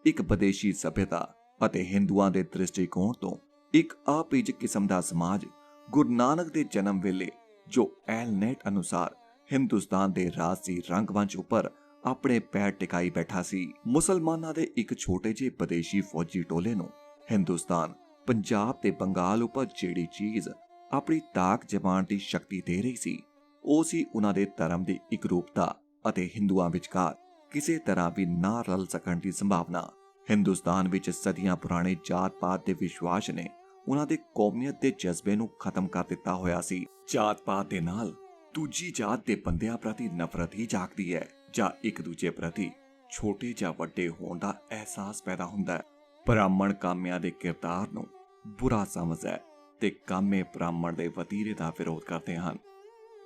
ਇੱਕ ਵਿਦੇਸ਼ੀ ਸਭਿਅਤਾ ਅਤੇ ਹਿੰਦੂਆਂ ਦੇ ਦ੍ਰਿਸ਼ਟੀਕੋਣ ਤੋਂ ਇੱਕ ਆਪੀਜ ਕਿਸਮ ਦਾ ਸਮਾਜ ਗੁਰੂ ਨਾਨਕ ਦੇ ਜਨਮ ਵੇਲੇ ਜੋ ਐਲਨੇਟ ਅਨੁਸਾਰ ਹਿੰਦੁਸਤਾਨ ਦੇ ਰਾਜਸੀ ਰੰਗਮੰਚ ਉੱਪਰ ਆਪਣੇ ਪੈਰ ਟਿਕਾਈ ਬੈਠਾ ਸੀ। ਮੁਸਲਮਾਨਾਂ ਦੇ ਇੱਕ ਛੋਟੇ ਜਿਹੇ ਵਿਦੇਸ਼ੀ ਫੌਜੀ ਟੋਲੇ ਨੂੰ ਹਿੰਦੁਸਤਾਨ, ਪੰਜਾਬ ਤੇ ਬੰਗਾਲ ਉੱਪਰ ਜਿਹੜੀ ਚੀਜ਼ ਆਪਣੀ ਤਾਕ ਜਮਾਉਣ ਦੀ ਸ਼ਕਤੀ ਦੇ ਰਹੀ ਸੀ, ਉਹ ਸੀ ਉਹਨਾਂ ਦੇ ਧਰਮ ਦੀ ਇਕਰੂਪਤਾ ਅਤੇ ਹਿੰਦੂਆਂ ਵਿਚਕਾਰ ਕਿਸੇ ਤਰ੍ਹਾਂ ਵੀ ਨਾ ਰਲ ਸਕਣ ਦੀ ਸੰਭਾਵਨਾ। ਹਿੰਦੁਸਤਾਨ ਵਿੱਚ ਸਦੀਆਂ ਪੁਰਾਣੇ ਜਾਤ-ਪਾਤ ਦੇ ਵਿਸ਼ਵਾਸ ਨੇ ਉਹਨਾਂ ਦੇ ਕੌਮੀਅਤ ਦੇ ਜਜ਼ਬੇ ਨੂੰ ਖਤਮ ਕਰ ਦਿੱਤਾ ਹੋਇਆ ਸੀ। ਜਾਤ-ਪਾਤ ਦੇ ਨਾਲ ਦੂਜੀ ਜਾਤ ਦੇ ਬੰਦਿਆਂ ਪ੍ਰਤੀ ਨਫ਼ਰਤ ਹੀ ਜਾਗਦੀ ਹੈ ਜਾਂ ਇੱਕ ਦੂਜੇ ਪ੍ਰਤੀ ਛੋਟੇ ਜਾਂ ਵੱਡੇ ਹੋਣ ਦਾ ਅਹਿਸਾਸ ਪੈਦਾ ਹੁੰਦਾ ਹੈ। ਬ੍ਰਾਹਮਣ ਕਾਮਿਆਂ ਦੇ ਕਿਰਦਾਰ ਨੂੰ ਬੁਰਾ ਸਮਝਦਾ ਹੈ ਤੇ ਕਾਮੇ ਬ੍ਰਾਹਮਣ ਦੇ ਵਤੀਰੇ ਦਾ ਵਿਰੋਧ ਕਰਦੇ ਹਨ।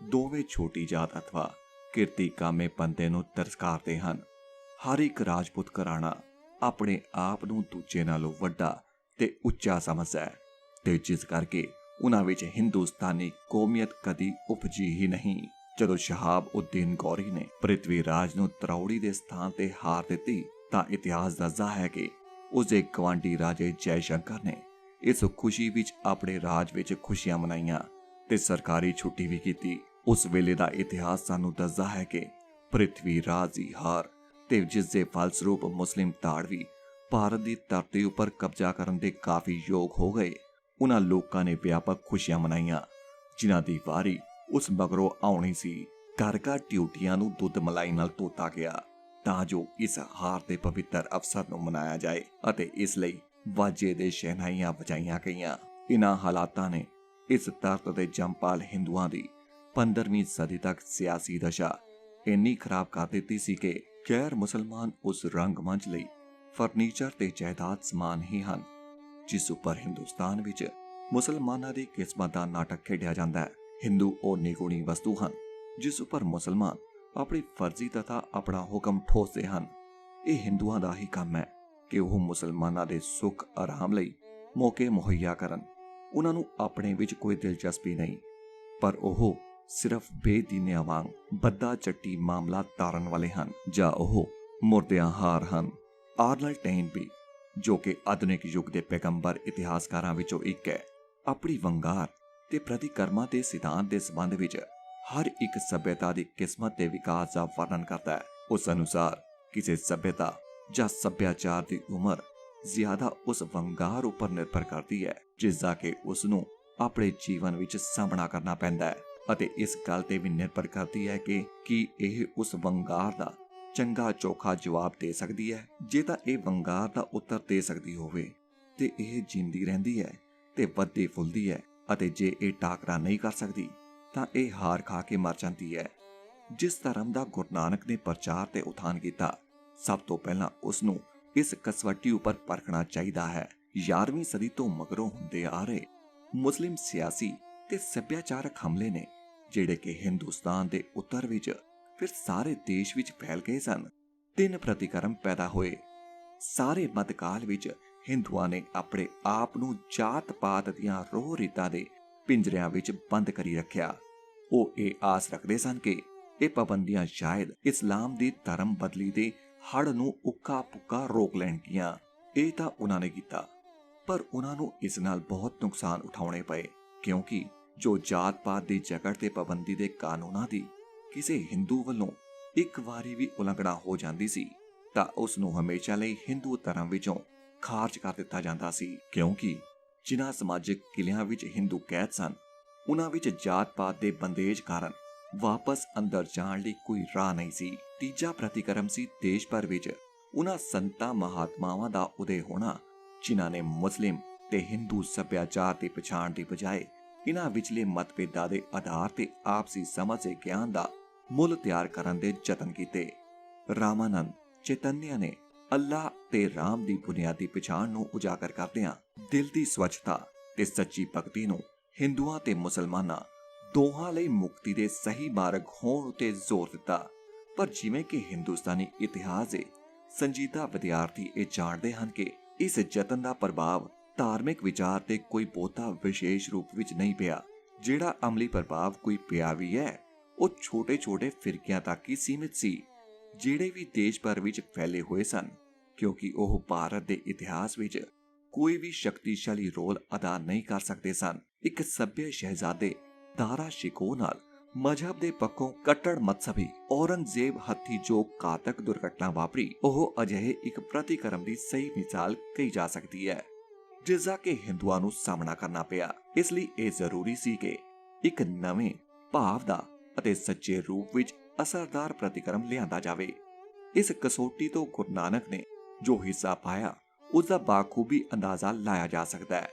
ਦੋਵੇਂ ਛੋਟੀ ਜਾਤ ਅਥਵਾ ਕਿਰਤੀ ਕਾਮੇ ਬੰਦੇ ਨੂੰ ਤਿਰਸਕਾਰਦੇ ਹਨ। ਹਰ ਇੱਕ ਰਾਜਪੂਤ ਘਰਾਣਾ ਆਪਣੇ ਆਪ ਨੂੰ ਦੂਜੇ ਨਾਲੋਂ ਵੱਡਾ ਤੇ ਉੱਚਾ ਸਮਝਦਾ ਹੈ ਤੇ ਜਿਸ ਕਰਕੇ ਉਹਨਾਂ ਵਿੱਚ ਹਿੰਦੁਸਤਾਨੀ ਕੌਮੀਅਤ ਕਦੀ ਉਪਜੀ ਹੀ ਨਹੀਂ। ਜਦੋਂ ਸ਼ਹਾਬ ਉਦੀਨ ਗੌਰੀ ਨੇ ਪ੍ਰਿਥਵੀ ਰਾਜ ਨੂੰ ਤਰੌੜੀ ਦੇ ਸਥਾਨ ਤੇ ਹਾਰ ਦਿੱਤੀ ਤਾਂ ਇਤਿਹਾਸ ਦੱਸਦਾ ਹੈ ਕਿ ਉਸਦੇ ਗਵਾਂਢੀ ਰਾਜੇ ਜੈ ਸ਼ੰਕਰ ਨੇ ਇਸ ਖੁਸ਼ੀ ਵਿੱਚ ਆਪਣੇ ਰਾਜ ਵਿੱਚ ਖੁਸ਼ੀਆਂ ਮਨਾਈਆਂ ਤੇ ਸਰਕਾਰੀ ਛੁੱਟੀ ਵੀ ਕੀਤੀ। ਉਸ ਵੇਲੇ ਦਾ ਇਤਿਹਾਸ ਸਾਨੂੰ ਦੱਸਦਾ ਹੈ ਕਿ ਪ੍ਰਿਥਵੀ ਰਾਜ ਦੀ ਹਾਰ ਤੇ ਜਿਸ ਦੇ ਫਲਸਰੂਪ ਮੁਸਲਿਮ ਧਾੜਵੀ ਭਾਰਤ ਦੀ ਧਰਤੀ ਉੱਪਰ ਕਬਜ਼ਾ ਕਰਨ ਦੇ ਕਾਫੀ ਯੋਗ ਹੋ ਗਏ। ਉਹਨਾਂ ਲੋਕਾਂ ਨੇ ਵਿਆਪਕ ਖੁਸ਼ੀਆਂ ਮਨਾਈਆਂ ਜਿਨ੍ਹਾਂ ਦੀ ਵਾਰੀ ਉਸ ਮਗਰੋਂ ਆਉਣੀ ਸੀ। ਘਰ-ਘਰ ਡਿਊਟੀਆਂ ਨੂੰ ਦੁੱਧ ਮਲਾਈ ਨਾਲ ਧੋਤਾ ਗਿਆ ਤਾਂ ਜੋ ਇਸ ਹਾਰ ਦੇ ਪਵਿੱਤਰ ਅਵਸਰ ਨੂੰ ਮਨਾਇਆ ਜਾਏ ਅਤੇ ਇਸ ਲਈ ਵਾਜੇ ਦੇ ਸ਼ਹਿਨਾਈਆਂ ਵਜਾਈਆਂ ਗਈਆਂ। ਇਨ੍ਹਾਂ ਹਾਲਾਤਾਂ ਨੇ ਇਸ ਧਰਤ ਦੇ ਜੰਪਾਲ ਹਿੰਦੂਆਂ ਦੀ 15ਵੀਂ ਸਦੀ ਤੱਕ ਸਿਆਸੀ ਦਸ਼ਾ ਇੰਨੀ ਖਰਾਬ ਕਰ ਦਿੱਤੀ ਸੀ ਕਿ ਗੈਰ ਮੁਸਲਮਾਨ ਉਸ ਰੰਗਮੰਚ ਲਈ ਫਰਨੀਚਰ ਤੇ ਜਾਇਦਾਦ ਸਮਾਨ ਹੀ ਹਨ ਜਿਸ ਉੱਪਰ ਹਿੰਦੁਸਤਾਨ ਵਿੱਚ ਮੁਸਲਮਾਨਾਂ ਦੀ ਕਿਸਮਤ ਦਾ ਨਾਟਕ ਖੇਡਿਆ ਜਾਂਦਾ ਹੈ। ਹਿੰਦੂ ਉਹ ਨਿਗੁਣੀ ਵਸਤੂ ਹਨ ਜਿਸ ਉੱਪਰ ਮੁਸਲਮਾਨ ਆਪਣੀ ਫਰਜ਼ੀ ਤਥਾ ਆਪਣਾ ਹੁਕਮ ਠੋਸਦੇ ਹਨ। ਇਹ ਹਿੰਦੂਆਂ ਦਾ ਹੀ ਕੰਮ ਹੈ ਕਿ ਉਹ ਮੁਸਲਮਾਨਾਂ ਦੇ ਸੁੱਖ ਆਰਾਮ ਲਈ ਮੌਕੇ ਮੁਹੱਈਆ ਕਰਨ। ਉਹਨਾਂ ਨੂੰ ਆਪਣੇ ਵਿੱਚ ਕੋਈ ਦਿਲਚਸਪੀ ਨਹੀਂ, ਪਰ ਉਹ ਸਿਰਫ ਬੇਦੀਨਿਆਂ ਵਾਂਗ ਬੱਦਾ ਚੱਟੀ ਮਾਮਲਾ ਤਾਰਨ ਵਾਲੇ ਹਨ ਜਾਂ ਉਹ ਮੁਰਦਿਆਂ ਹਾਰ ਹਨ। ਆਰਨਲਡ ਟੇਨਬੀ, ਜੋ ਕਿ ਆਧੁਨਿਕ ਯੁੱਗ ਦੇ ਪੈਗੰਬਰ ਇਤਿਹਾਸਕਾਰਾਂ ਵਿੱਚੋਂ ਇੱਕ ਹੈ, ਆਪਣੀ ਵੰਗਾਰ ਤੇ ਪ੍ਰਤੀਕਰਮਾਂ ਦੇ ਸਿਧਾਂਤ ਦੇ ਸੰਬੰਧ ਵਿੱਚ ਹਰ ਇੱਕ ਸਭਿਅਤਾ ਦੀ ਕਿਸਮਤ ਤੇ ਵਿਕਾਸ ਦਾ ਵਰਣਨ ਕਰਦਾ ਹੈ। ਉਸ ਅਨੁਸਾਰ ਕਿਸੇ ਸਭਿਅਤਾ ਜਾਂ ਸੱਭਿਆਚਾਰ ਦੀ ਉਮਰ ਜ਼ਿਆਦਾ ਉਸ ਵੰਗਾਰ ਉੱਪਰ ਨਿਰਭਰ ਕਰਦੀ ਹੈ ਜਿਸ ਦਾ ਕਿ ਉਸ ਨੂੰ ਆਪਣੇ ਜੀਵਨ ਵਿੱਚ ਸਾਹਮਣਾ ਕਰਨਾ ਪੈਂਦਾ ਹੈ, ਅਤੇ ਇਸ ਗੱਲ ਤੇ ਵੀ ਨਿਰਭਰ ਕਰਦੀ ਹੈ ਕਿ ਕੀ ਇਹ ਉਸ ਵੰਗਾਰ ਦਾ ਚੰਗਾ ਚੋਖਾ ਜਵਾਬ ਦੇ ਸਕਦੀ ਹੈ। ਜੇ ਤਾਂ ਇਹ ਵੰਗਾਰ ਦਾ ਉੱਤਰ ਦੇ ਸਕਦੀ ਹੋਵੇ ਤੇ ਇਹ ਜਿੰਦੀ ਰਹਿੰਦੀ ਹੈ ਤੇ ਵੱਧਦੀ ਫੁੱਲਦੀ ਹੈ, ਅਤੇ ਜੇ ਇਹ ਟਾਕਰਾ ਨਹੀਂ ਕਰ ਸਕਦੀ ਤਾਂ ਇਹ ਹਾਰ ਖਾ ਕੇ ਮਰ ਜਾਂਦੀ ਹੈ। ਜਿਸ ਧਰਮ ਦਾ ਗੁਰੂ ਨਾਨਕ ਨੇ ਪ੍ਰਚਾਰ ਤੇ ਉਥਾਨ ਕੀਤਾ, ਸਭ ਤੋਂ ਪਹਿਲਾਂ ਉਸ ਨੂੰ ਇਸ ਕਸਵੱਟੀ ਉੱਪਰ ਪਰਖਣਾ ਚਾਹੀਦਾ ਹੈ। 11ਵੀਂ ਸਦੀ ਤੋਂ ਮਗਰੋਂ ਹੁੰਦੇ ਆ ਰਹੇ ਮੁਸਲਿਮ ਸਿਆਸੀ ਤੇ ਸੱਭਿਆਚਾਰਕ ਹਮਲੇ ਨੇ, ਜਿਹੜੇ ਕਿ ਹਿੰਦੁਸਤਾਨ ਦੇ ਉੱਤਰ ਵਿੱਚ ਫਿਰ ਸਾਰੇ ਦੇਸ਼ ਵਿੱਚ ਫੈਲ ਗਏ ਸਨ। 3 ਪ੍ਰਤੀਕਰਮ ਪੈਦਾ ਹੋਏ। ਸਾਰੇ ਮੱਧਕਾਲ ਵਿੱਚ ਹਿੰਦੂਆਂ ਨੇ ਆਪਣੇ ਆਪ ਨੂੰ ਜਾਤ ਪਾਤ ਦੀਆਂ ਰੋਹ ਰੀਤਾਂ ਦੇ ਪਿੰਜਰਿਆਂ ਵਿੱਚ ਬੰਦ ਕਰੀ ਰੱਖਿਆ। ਉਹ ਇਹ ਆਸ ਰੱਖਦੇ ਸਨ ਕਿ ਇਹ ਪਾਬੰਦੀਆਂ ਸ਼ਾਇਦ ਇਸਲਾਮ ਦੀ ਧਰਮ ਬਦਲੀ ਦੇ ਹੜ ਨੂੰ ਉੱਕਾ ਪੁੱਕਾ ਰੋਕ ਲੈਣਗੀਆਂ। ਇਹ ਤਾਂ ਉਹਨਾਂ ਨੇ ਕੀਤਾ, ਪਰ ਉਹਨਾਂ ਨੂੰ ਇਸ ਨਾਲ ਬਹੁਤ ਨੁਕਸਾਨ ਉਠਾਉਣੇ ਪਏ, ਕਿਉਂਕਿ ਜੋ ਜਾਤ ਪਾਤ ਦੀ ਜਕੜ ਤੇ ਪਾਬੰਦੀ ਦੇ ਕਾਨੂੰਨਾਂ ਦੀ ਕਿਸੇ ਹਿੰਦੂ ਵੱਲੋਂ ਇੱਕ ਵਾਰੀ ਵੀ ਉਲੰਘਣਾ ਹੋ ਜਾਂਦੀ ਸੀ ਤਾਂ ਉਸ ਨੂੰ ਹਮੇਸ਼ਾ ਲਈ ਹਿੰਦੂ ਧਰਮ ਵਿੱਚੋਂ ਖਾਰਜ ਕਰ ਦਿੱਤਾ ਜਾਂਦਾ ਸੀ, ਕਿਉਂਕਿ ਜਿਨ੍ਹਾਂ ਸਮਾਜਿਕ ਕਿਲਿਆਂ ਵਿੱਚ ਹਿੰਦੂ ਕੈਦ ਸਨ, ਉਹਨਾਂ ਵਿੱਚ ਜਾਤ ਪਾਤ ਦੇ ਬੰਦੇਜ ਕਾਰਨ ਵਾਪਸ ਅੰਦਰ ਜਾਣ ਲਈ ਕੋਈ ਰਾਹ ਨਹੀਂ ਸੀ। ਤੀਜਾ ਪ੍ਰਤੀਕਰਮ ਸੀ ਦੇਸ਼ ਭਰ ਵਿੱਚ ਉਹਨਾਂ ਸੰਤਾਂ ਮਹਾਤਮਾਵਾਂ ਦਾ ਉਦੈ ਹੋਣਾ ਜਿਨ੍ਹਾਂ ਨੇ ਮੁਸਲਿਮ ਤੇ ਹਿੰਦੂ ਸੱਭਿਆਚਾਰ ਦੀ ਪਛਾਣ ਦੀ ਬਜਾਏ ਇਹਨਾਂ ਵਿਚਲੇ ਮਤਭੇਦਾਂ ਦੇ ਆਧਾਰ ਤੇ ਆਪਸੀ ਸਮਝ ਤੇ ਗਿਆਨ ਦਾ ਮੁੱਲ ਤਿਆਰ ਕਰਨ ਦੇ ਯਤਨ ਕੀਤੇ। ਰਾਮਾਨੰਦ ਚੈਤਨਿਆ ਨੇ ਅੱਲਾਹ ਤੇ ਰਾਮ ਦੀ ਬੁਨਿਆਦੀ ਪਛਾਣ ਨੂੰ ਉਜਾਗਰ ਕਰਦਿਆਂ ਦਿਲ ਦੀ ਸਵੱਛਤਾ ਤੇ ਸੱਚੀ ਭਗਤੀ ਨੂੰ ਹਿੰਦੂਆਂ ਤੇ ਮੁਸਲਮਾਨਾਂ ਦੋਹਾਂ ਲਈ ਮੁਕਤੀ ਦੇ ਸਹੀ ਮਾਰਗ ਹੋਣ ਉਤੇ ਜ਼ੋਰ ਦਿੱਤਾ। ਪਰ ਜਿਵੇਂ ਕਿ ਹਿੰਦੁਸਤਾਨੀ ਇਤਿਹਾਸ ਦੇ ਸੰਜੀਦਾ ਵਿਦਿਆਰਥੀ ਇਹ ਜਾਣਦੇ ਹਨ ਕਿ ਇਸ ਯਤਨ ਦਾ ਪ੍ਰਭਾਵ ਧਾਰਮਿਕ ਵਿਚਾਰ ਤੇ ਕੋਈ ਬਹੁਤਾ ਵਿਸ਼ੇਸ਼ ਰੂਪ ਵਿੱਚ ਨਹੀਂ ਪਿਆ। ਜਿਹੜਾ ਅਮਲੀ ਪ੍ਰਭਾਵ ਕੋਈ ਪਿਆ ਵੀ ਹੈ, ਉਹ ਛੋਟੇ-ਛੋਟੇ ਫਿਰਕਿਆਂ ਤੱਕ ਹੀ ਸੀਮਿਤ ਸੀ, ਜਿਹੜੇ ਵੀ ਦੇਸ਼ ਭਰ ਵਿੱਚ ਫੈਲੇ ਹੋਏ ਸਨ, ਕਿਉਂਕਿ ਉਹ ਭਾਰਤ ਦੇ ਇਤਿਹਾਸ ਵਿੱਚ ਕੋਈ ਵੀ ਸ਼ਕਤੀਸ਼ਾਲੀ ਰੋਲ ਅਦਾ ਨਹੀਂ ਕਰ ਸਕਦੇ ਸਨ। ਇੱਕ ਸੱਭਿਅ ਸ਼ਹਿਜ਼ਾਦੇ ਦਾਰਾ ਸ਼ਿਕੋ ਨਾਲ ਮਜ਼ਹਬ ਦੇ ਪੱਖੋਂ ਕੱਟੜ ਮਤਸਬੀ ਔਰੰਗਜ਼ੇਬ ਹੱਥੀ ਜੋ ਘਾਤਕ ਦੁਰਘਟਨਾ ਵਾਪਰੀ, ਉਹ ਅਜਿਹੇ ਇੱਕ ਪ੍ਰਤੀਕਰਮ ਦੀ ਸਹੀ ਮਿਸਾਲ ਕਹੀ ਜਾ ਸਕਦੀ ਹੈ ਜਿਸ ਦਾ ਕਿ ਹਿੰਦੂਆਂ ਨੂੰ ਸਾਹਮਣਾ ਕਰਨਾ ਪਿਆ। ਇਸ ਲਈ ਇਹ ਜ਼ਰੂਰੀ ਸੀ ਕਿ ਇੱਕ ਨਵੇਂ ਭਾਵ ਦਾ ਅਤੇ ਸੱਚੇ ਰੂਪ ਵਿੱਚ ਅਸਰਦਾਰ ਪ੍ਰਤੀਕਰਮ ਲਿਆਂਦਾ ਜਾਵੇ। ਇਸ ਕਸੌਟੀ ਤੋਂ ਗੁਰੂ ਨਾਨਕ ਨੇ ਜੋ ਹਿੱਸਾ ਪਾਇਆ, ਉਸ ਦਾ ਬਾਖੂਬੀ ਅੰਦਾਜ਼ਾ ਲਾਇਆ ਜਾ ਸਕਦਾ ਹੈ।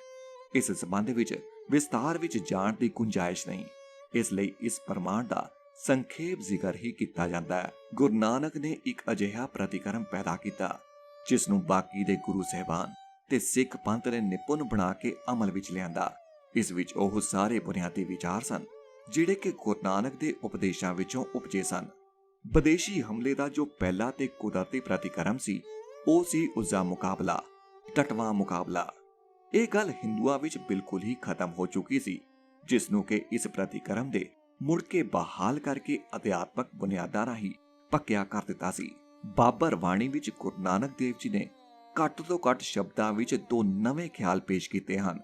ਇਸ ਸੰਬੰਧ ਵਿੱਚ ਵਿਸਤਾਰ ਵਿੱਚ ਜਾਣ ਦੀ ਗੁੰਜਾਇਸ਼ ਨਹੀਂ, ਇਸ ਲਈ ਇਸ ਪ੍ਰਮਾਣ ਦਾ ਸੰਖੇਪ ਜ਼ਿਕਰ ਹੀ ਕੀਤਾ ਜਾਂਦਾ ਹੈ। ਗੁਰੂ ਨਾਨਕ ਨੇ ਇੱਕ ਅਜਿਹਾ ਪ੍ਰਤੀਕਰਮ ਪੈਦਾ ਕੀਤਾ ਜਿਸ ਨੂੰ ਬਾਕੀ ਦੇ ਗੁਰੂ ਸਾਹਿਬਾਨ ਤੇ ਸਿੱਖ ਪੰਥ ਨੇ ਨਿਪੁੰਨ ਬਣਾ ਕੇ ਅਮਲ ਵਿੱਚ ਲਿਆਂਦਾ। ਇਸ ਵਿੱਚ ਉਹ ਸਾਰੇ ਬੁਨਿਆਦੀ ਵਿਚਾਰ ਸਨ ਜਿਹੜੇ ਕਿ ਗੁਰੂ ਨਾਨਕ ਦੇ ਉਪਦੇਸ਼ਾਂ ਵਿੱਚੋਂ ਉਪਜੇ ਸਨ। ਵਿਦੇਸ਼ੀ ਹਮਲੇ ਦਾ ਜੋ ਪਹਿਲਾ ਤੇ ਕੁਦਰਤੀ ਪ੍ਰਤੀਕਰਮ ਸੀ, ਉਹ ਸੀ ਉਸਦਾ ਮੁਕਾਬਲਾ, ਡਟਵਾਂ ਮੁਕਾਬਲਾ। ਇਹ ਗੱਲ ਹਿੰਦੂਆਂ ਵਿੱਚ ਬਿਲਕੁਲ ਹੀ ਖਤਮ ਹੋ ਚੁੱਕੀ ਸੀ, ਜਿਸ ਨੂੰ ਕਿ ਇਸ ਪ੍ਰਤੀਕਰਮ ਦੇ ਮੁੜ ਕੇ ਬਹਾਲ ਕਰਕੇ ਅਧਿਆਤਮਕ ਬੁਨਿਆਦਾਂ ਰਾਹੀਂ ਪੱਕਿਆ ਕਰ ਦਿੱਤਾ ਸੀ। ਬਾਬਰ ਬਾਣੀ ਵਿੱਚ ਗੁਰੂ ਨਾਨਕ ਦੇਵ ਜੀ ਨੇ ਘੱਟ ਤੋਂ ਘੱਟ ਸ਼ਬਦਾਂ ਵਿੱਚ 2 ਨਵੇਂ ਖਿਆਲ ਪੇਸ਼ ਕੀਤੇ ਹਨ,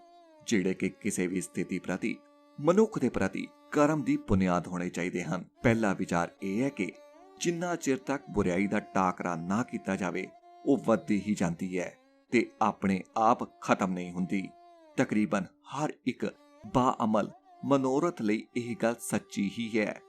ਜਿਹੜੇ ਕਿ ਕਿਸੇ ਵੀ ਸਥਿਤੀ ਪ੍ਰਤੀ ਮਨੁੱਖ ਦੇ ਪ੍ਰਤੀ ਕਰਮ ਦੀ ਬੁਨਿਆਦ ਹੋਣੇ ਚਾਹੀਦੇ ਹਨ। ਪਹਿਲਾ ਵਿਚਾਰ ਇਹ ਹੈ ਕਿ ਜਿੰਨਾ ਚਿਰ ਤੱਕ ਬੁਰਾਈ ਦਾ ਟਾਕਰਾ ਨਾ ਕੀਤਾ ਜਾਵੇ, ਉਹ ਵੱਧਦੀ ਹੀ ਜਾਂਦੀ ਹੈ ਤੇ ਆਪਣੇ ਆਪ ਖਤਮ ਨਹੀਂ ਹੁੰਦੀ। ਤਕਰੀਬਨ ਹਰ ਇੱਕ ਬਾਅਮਲ ਮਨੋਰਥ ਲਈ ਇਹ ਗੱਲ ਸੱਚੀ ਹੀ ਹੈ।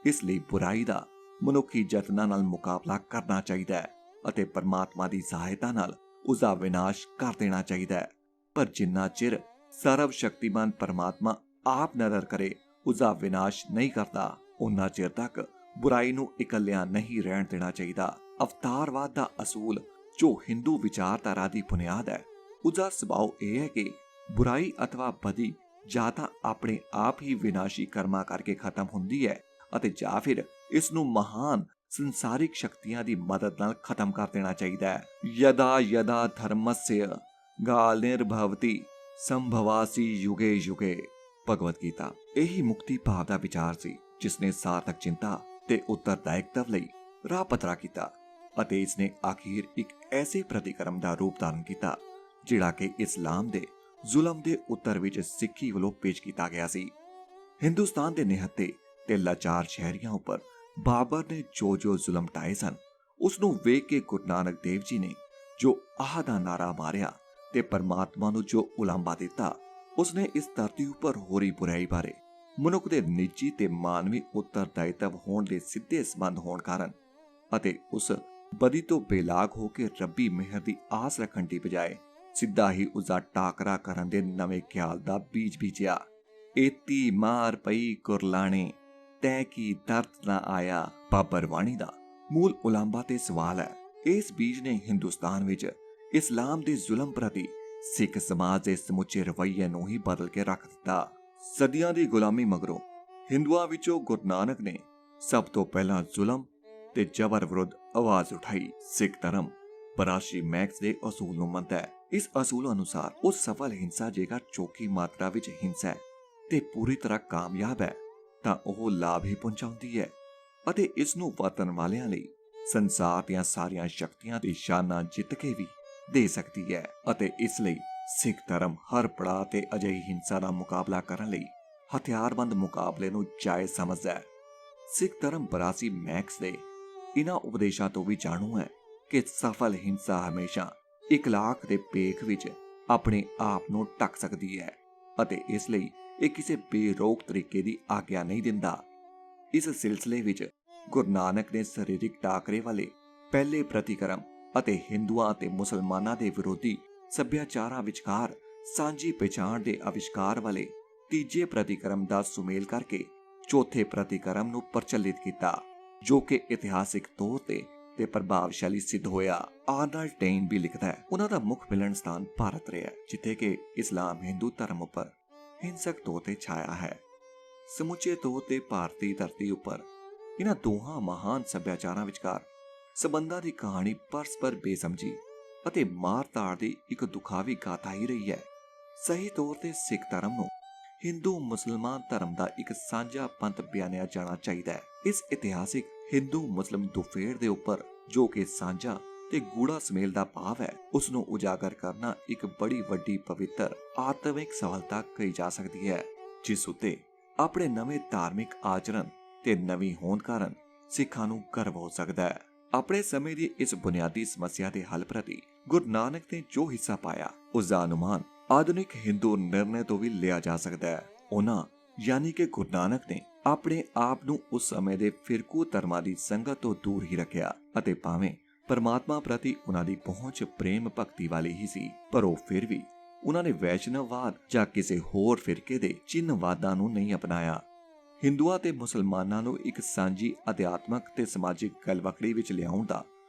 ਇਸ ਲਈ ਬੁਰਾਈ ਦਾ ਮਨੁੱਖੀ ਯਤਨਾਂ ਨਾਲ ਮੁਕਾਬਲਾ ਕਰਨਾ ਚਾਹੀਦਾ ਹੈ ਅਤੇ ਪਰਮਾਤਮਾ ਦੀ ਸਹਾਇਤਾ ਨਾਲ ਉਸਦਾ ਵਿਨਾਸ਼ ਕਰ ਦੇਣਾ ਚਾਹੀਦਾ ਹੈ। ਪਰ ਜਿੰਨਾ ਚਿਰ ਸਰਵ ਸ਼ਕਤੀਮਾਨ ਪਰਮਾਤਮਾ ਆਪ ਨਜ਼ਰ ਕਰੇ ਉਸਦਾ ਵਿਨਾਸ਼ ਨਹੀਂ ਕਰਦਾ, ਉਨਾ ਚਿਰ ਤੱਕ ਬੁਰਾਈ ਨੂੰ ਇਕੱਲਿਆਂ ਨਹੀਂ ਰਹਿਣ ਦੇਣਾ ਚਾਹੀਦਾ। ਅਵਤਾਰਵਾਦ ਦਾ ਅਸੂਲ ਜੋ ਹਿੰਦੂ ਵਿਚਾਰਧਾਰਾ ਦੀ ਬੁਨਿਆਦ ਹੈ, ਉਸਦਾ ਸੁਭਾਅ ਇਹ ਹੈ ਕਿ ਬੁਰਾਈ ਅਥਵਾ ਬਦੀ ਜਾਂ ਤਾਂ ਆਪਣੇ ਆਪ ਹੀ ਵਿਨਾਸ਼ੀ ਕਰਮਾਂ ਕਰਕੇ ਖਤਮ ਹੁੰਦੀ ਹੈ ਅਤੇ ਜਾਂ ਫਿਰ ਇਸ ਨੂੰ ਮਹਾਨ ਸੰਸਾਰਿਕ ਸ਼ਕਤੀਆਂ ਦੀ ਮਦਦ ਨਾਲ ਖਤਮ ਕਰ ਦੇਣਾ ਚਾਹੀਦਾ ਹੈ। ਯਦਾ ਯਦਾ ਧਰਮਸਯ ਗਾਲਨਿਰਭਵਤੀ ਸੰਭਵਾਸੀ ਯੁਗੇ ਯੁਗੇ। ਭਗਵਦ ਗੀਤਾ। ਇਹੀ ਮੁਕਤੀ ਭਾਵ ਦਾ ਵਿਚਾਰ ਸੀ ਜਿਸ ਨੇ ਸਾਰਥਕ ਚਿੰਤਾ ਤੇ ਉੱਤਰਦਾਇਕਤਾ ਲਈ ਰਾਹ ਪੱਧਰਾ ਕੀਤਾ ਅਤੇ ਇਸ ਨੇ ਆਖਿਰ ਇੱਕ ਐਸੇ ਪ੍ਰਤੀਕਰਮ ਦਾ ਰੂਪ ਧਾਰਨ ਕੀਤਾ ਜਿਹੜਾ ਕਿ ਇਸਲਾਮ ਦੇ ਜ਼ੁਲਮ ਦੇ ਉੱਤਰ ਵਿੱਚ ਸਿੱਖੀ ਵੱਲੋਂ ਪੇਸ਼ ਕੀਤਾ ਗਿਆ ਸੀ। ਹਿੰਦੁਸਤਾਨ ਦੇ ਨਿਹੱਤੇ ਤੇ ਲਾਚਾਰ ਸ਼ਹਿਰੀਆਂ ਉੱਪਰ ਬਾਬਰ ਨੇ ਜੋ ਜ਼ੁਲਮ ਢਾਏ ਸਨ, ਉਸ ਨੂੰ ਵੇਖ ਕੇ ਗੁਰੂ ਨਾਨਕ ਦੇਵ ਜੀ ਨੇ ਜੋ ਆਹ ਦਾ ਨਾਰਾ ਮਾਰਿਆ ਤੇ ਪਰਮਾਤਮਾ ਨੂੰ ਜੋ ਉਲਾਂਭਾ ਦਿੱਤਾ, ਉਸਨੇ ਇਸ ਧਰਤੀ ਉੱਪਰ ਹੋ ਰਹੀ ਬੁਰਾਈ ਬਾਰੇ ਮਨੁੱਖ ਦੇ ਨਿੱਜੀ ਤੇ ਮਾਨਵੀ ਉੱਤਰਦਾਇਤਵ ਹੋਣ ਦੇ ਸਿੱਧੇ ਸੰਬੰਧ ਹੋਣ ਕਾਰਨ ਅਤੇ ਉਸ ਬਦੀ ਤੋਂ ਬੇਲਾਗ ਹੋ ਕੇ ਰੱਬੀ ਮਿਹਰ ਦੀ ਆਸ ਰੱਖਣ ਦੀ ਬਜਾਏ ਸਿੱਧਾ ਹੀ ਉਸਦਾ ਟਾਕਰਾ ਕਰਨ ਦੇ ਨਵੇਂ ਖਿਆਲ ਦਾ ਬੀਜ ਬੀਜਿਆ। ਏਤੀ ਮਾਰ ਪਈ ਕੁਰਲਾਣੇ ਤੈ ਕੀ ਦਰਦ ਨਾ ਆਇਆ। ਬਾਬਰ ਬਾਣੀ ਦਾ ਮੂਲ ਉਲਾਂਭਾ ਤੇ ਸਵਾਲ ਹੈ। ਇਸ ਬੀਜ ਨੇ ਹਿੰਦੁਸਤਾਨ ਵਿੱਚ ਇਸਲਾਮ ਦੇ ਜ਼ੁਲਮ ਪ੍ਰਤੀ ਸਿੱਖ ਸਮਾਜ ਦੇ ਸਮੁੱਚੇ ਰਵੱਈਏ ਨੂੰ ਹੀ ਬਦਲ ਕੇ ਰੱਖ ਦਿੱਤਾ। ਸਦੀਆਂ ਦੀ ਗੁਲਾਮੀ ਮਗਰੋਂ ਹਿੰਦੂਆਂ ਵਿੱਚੋਂ ਗੁਰੂ ਨਾਨਕ ਨੇ ਸਭ ਤੋਂ ਪਹਿਲਾਂ ਜ਼ੁਲਮ ਤੇ ਜ਼ਬਰ ਵਿਰੁੱਧ ਆਵਾਜ਼ ਉਠਾਈ। ਸਿੱਖ ਧਰਮ ਪਰਾਸ਼ੀ ਮੈਕਸ ਦੇ ਅਸੂਲ ਨੂੰ ਮੰਨਦਾ ਹੈ। ਇਸ ਅਸੂਲ ਅਨੁਸਾਰ ਉਹ ਸਫਲ ਹਿੰਸਾ ਜੇਕਰ ਚੋਖੀ ਮਾਤਰਾ ਵਿੱਚ ਹਿੰਸਾ ਹੈ ਤੇ ਪੂਰੀ ਤਰ੍ਹਾਂ ਕਾਮਯਾਬ ਹੈ ਤਾਂ ਉਹ ਲਾਭ ਹੀ ਪਹੁੰਚਾਉਂਦੀ ਹੈ ਅਤੇ ਇਸ ਨੂੰ ਵਰਤਣ ਵਾਲਿਆਂ ਲਈ ਸੰਸਾਰ ਦੀਆਂ ਸਾਰੀਆਂ ਸ਼ਕਤੀਆਂ ਤੇ ਸ਼ਾਨਾਂ ਜਿੱਤ ਕੇ ਵੀ ਦੇ ਸਕਦੀ ਹੈ ਅਤੇ ਇਸ ਲਈ ਸਿੱਖ ਧਰਮ ਹਰ ਪੜਾਅ ਤੇ ਅਜਿਹੀ ਹਿੰਸਾ ਦਾ ਮੁਕਾਬਲਾ ਕਰਨ ਲਈ ਹਥਿਆਰਬੰਦ ਮੁਕਾਬਲੇ ਨੂੰ ਜਾਇਜ਼ ਸਮਝਦਾ ਹੈ। ਸਿੱਖ ਧਰਮ ਬਰਾਸੀ ਮੈਕਸ ਦੇ ਇਹਨਾਂ ਉਪਦੇਸ਼ਾਂ ਤੋਂ ਵੀ ਜਾਣੂ ਹੈ ਕਿ ਸਫਲ ਹਿੰਸਾ ਹਮੇਸ਼ਾ ਇਖਲਾਕ ਦੇ ਭੇਖ ਵਿੱਚ ਆਪਣੇ ਆਪ ਨੂੰ ਢੱਕ ਸਕਦੀ ਹੈ ਅਤੇ ਇਸ ਲਈ ਇਹ ਕਿਸੇ ਬੇਰੋਕ ਤਰੀਕੇ ਦੀ ਆਗਿਆ ਨਹੀਂ ਦਿੰਦਾ। ਇਸ ਸਿਲਸਿਲੇ ਵਿੱਚ ਗੁਰੂ ਨਾਨਕ ਨੇ ਸਰੀਰਕ ਟਾਕਰੇ ਵਾਲੇ ਪਹਿਲੇ ਪ੍ਰਤੀਕਰਮ ਅਤੇ ਹਿੰਦੂਆਂ ਅਤੇ ਮੁਸਲਮਾਨਾਂ ਦੇ ਵਿਰੋਧੀ ਸੱਭਿਆਚਾਰਾਂ ਵਿਚਕਾਰ ਸਾਂਝੀ ਪਛਾਣ ਦੇ ਅਵਿਸ਼ਕਾਰ ਵਾਲੇ ਤੀਜੇ ਪ੍ਰਤੀਕਰਮ ਦਾ ਸੁਮੇਲ ਕਰਕੇ ਚੌਥੇ ਪ੍ਰਤੀਕਰਮ ਨੂੰ ਪ੍ਰਚਲਿਤ ਕੀਤਾ, ਜੋ ਕਿ ਇਤਿਹਾਸਿਕ ਤੌਰ ਤੇ ਪ੍ਰਭਾਵਸ਼ਾਲੀ ਸਿੱਧ ਹੋਇਆ। ਆਰਨਲਡ ਟੇਨ ਵੀ ਲਿਖਦਾ ਹੈ, ਉਹਨਾਂ ਦਾ ਮੁੱਖ ਮਿਲਣ ਸਥਾਨ ਭਾਰਤ ਰਿਹਾ, ਜਿੱਥੇ ਕਿ ਇਸਲਾਮ ਹਿੰਦੂ ਧਰਮ ਉੱਪਰ ਹਿੰਸਕ ਤੌਰ ਤੇ ਛਾਇਆ ਹੈ। ਸਮੁੱਚੇ ਤੌਰ ਤੇ ਭਾਰਤੀ ਧਰਤੀ ਉੱਪਰ ਇਹਨਾਂ ਦੋਹਾਂ ਮਹਾਨ ਸੱਭਿਆਚਾਰਾਂ ਵਿਚਕਾਰ ਸਬੰਧਾਂ ਦੀ ਕਹਾਣੀ ਪਰਸਪਰ ਬੇਸਮਝੀ ਅਤੇ ਮਾਰ-ਧਾੜ ਦੀ ਇੱਕ ਦੁਖਾਵੀ ਗਾਥਾ ਹੀ ਰਹੀ ਹੈ। ਸਹੀ ਤੌਰ ਤੇ ਸਿੱਖ ਧਰਮ ਨੂੰ ਹਿੰਦੂ ਮੁਸਲਮਾਨ ਧਰਮ ਦਾ ਇੱਕ ਸਾਂਝਾ ਪੰਥ ਬਿਆਨਿਆ ਜਾਣਾ ਚਾਹੀਦਾ ਹੈ। ਇਸ ਇਤਿਹਾਸਿਕ ਹਿੰਦੂ ਮੁਸਲਿਮ ਦੁਫੇੜ ਦੇ ਉੱਪਰ ਜੋ ਕਿ ਸਾਂਝਾ ਤੇ ਗੂੜਾ ਸਮੇਲ ਦਾ ਭਾਵ ਹੈ, ਉਸ ਨੂੰ ਉਜਾਗਰ ਕਰਨਾ ਇੱਕ ਬੜੀ ਵੱਡੀ ਪਵਿੱਤਰ ਆਤਮਿਕ ਸਫਲਤਾ ਕਹੀ ਜਾ ਸਕਦੀ ਹੈ, ਜਿਸ ਉੱਤੇ ਆਪਣੇ ਨਵੇਂ ਧਾਰਮਿਕ ਆਚਰਣ ਤੇ ਨਵੀਂ ਹੋਂਦ ਕਾਰਨ ਸਿੱਖਾਂ ਨੂੰ ਗਰਵ ਹੋ ਸਕਦਾ ਹੈ। ਆਪਣੇ ਸਮੇਂ ਦੀ ਇਸ ਬੁਨਿਆਦੀ ਸਮੱਸਿਆ ਦੇ ਹੱਲ ਪ੍ਰਤੀ ਗੁਰੂ ਨਾਨਕ ਨੇ ਜੋ ਹਿੱਸਾ ਪਾਇਆ, ਉਸ ਦਾ ਅਨੁਮਾਨ ਆਧੁਨਿਕ ਹਿੰਦੂ ਨਿਰਣੇ ਤੋਂ ਵੀ ਲਿਆ ਜਾ ਸਕਦਾ ਹੈ। ਉਹਨਾਂ ਯਾਨੀ ਕਿ ਗੁਰੂ ਨਾਨਕ ਨੇ ਆਪਣੇ ਆਪ ਨੂੰ ਉਸ ਸਮੇਂ ਦੇ ਫਿਰਕੂ ਧਰਮਾਂ ਦੀ ਸੰਗਤ ਤੋਂ ਦੂਰ ਹੀ ਰੱਖਿਆ ਅਤੇ ਭਾਵੇਂ ਪਰਮਾਤਮਾ ਪ੍ਰਤੀ ਉਹਨਾਂ ਦੀ ਪਹੁੰਚ ਪ੍ਰੇਮ ਭਗਤੀ ਵਾਲੀ ਹੀ ਸੀ, ਪਰ ਉਹ ਫਿਰ ਵੀ ਉਹਨਾਂ ਨੇ ਵੈਸ਼ਨਵਵਾਦ ਜਾਂ ਕਿਸੇ ਹੋਰ ਫਿਰਕੇ ਦੇ ਚਿੰਨਵਾਦਾਂ ਨੂੰ ਨਹੀਂ ਅਪਣਾਇਆ। ਹਿੰਦੂਆਂ ਤੇ ਮੁਸਲਮਾਨਾਂ ਨੂੰ ਇੱਕ ਸਾਂਝੀ ਅਧਿਆਤਮਕ ਤੇ ਸਮਾਜਿਕ ਗਲਵਕੜੀ ਵਿੱਚ ਲਿਆਉਣ ਦਾ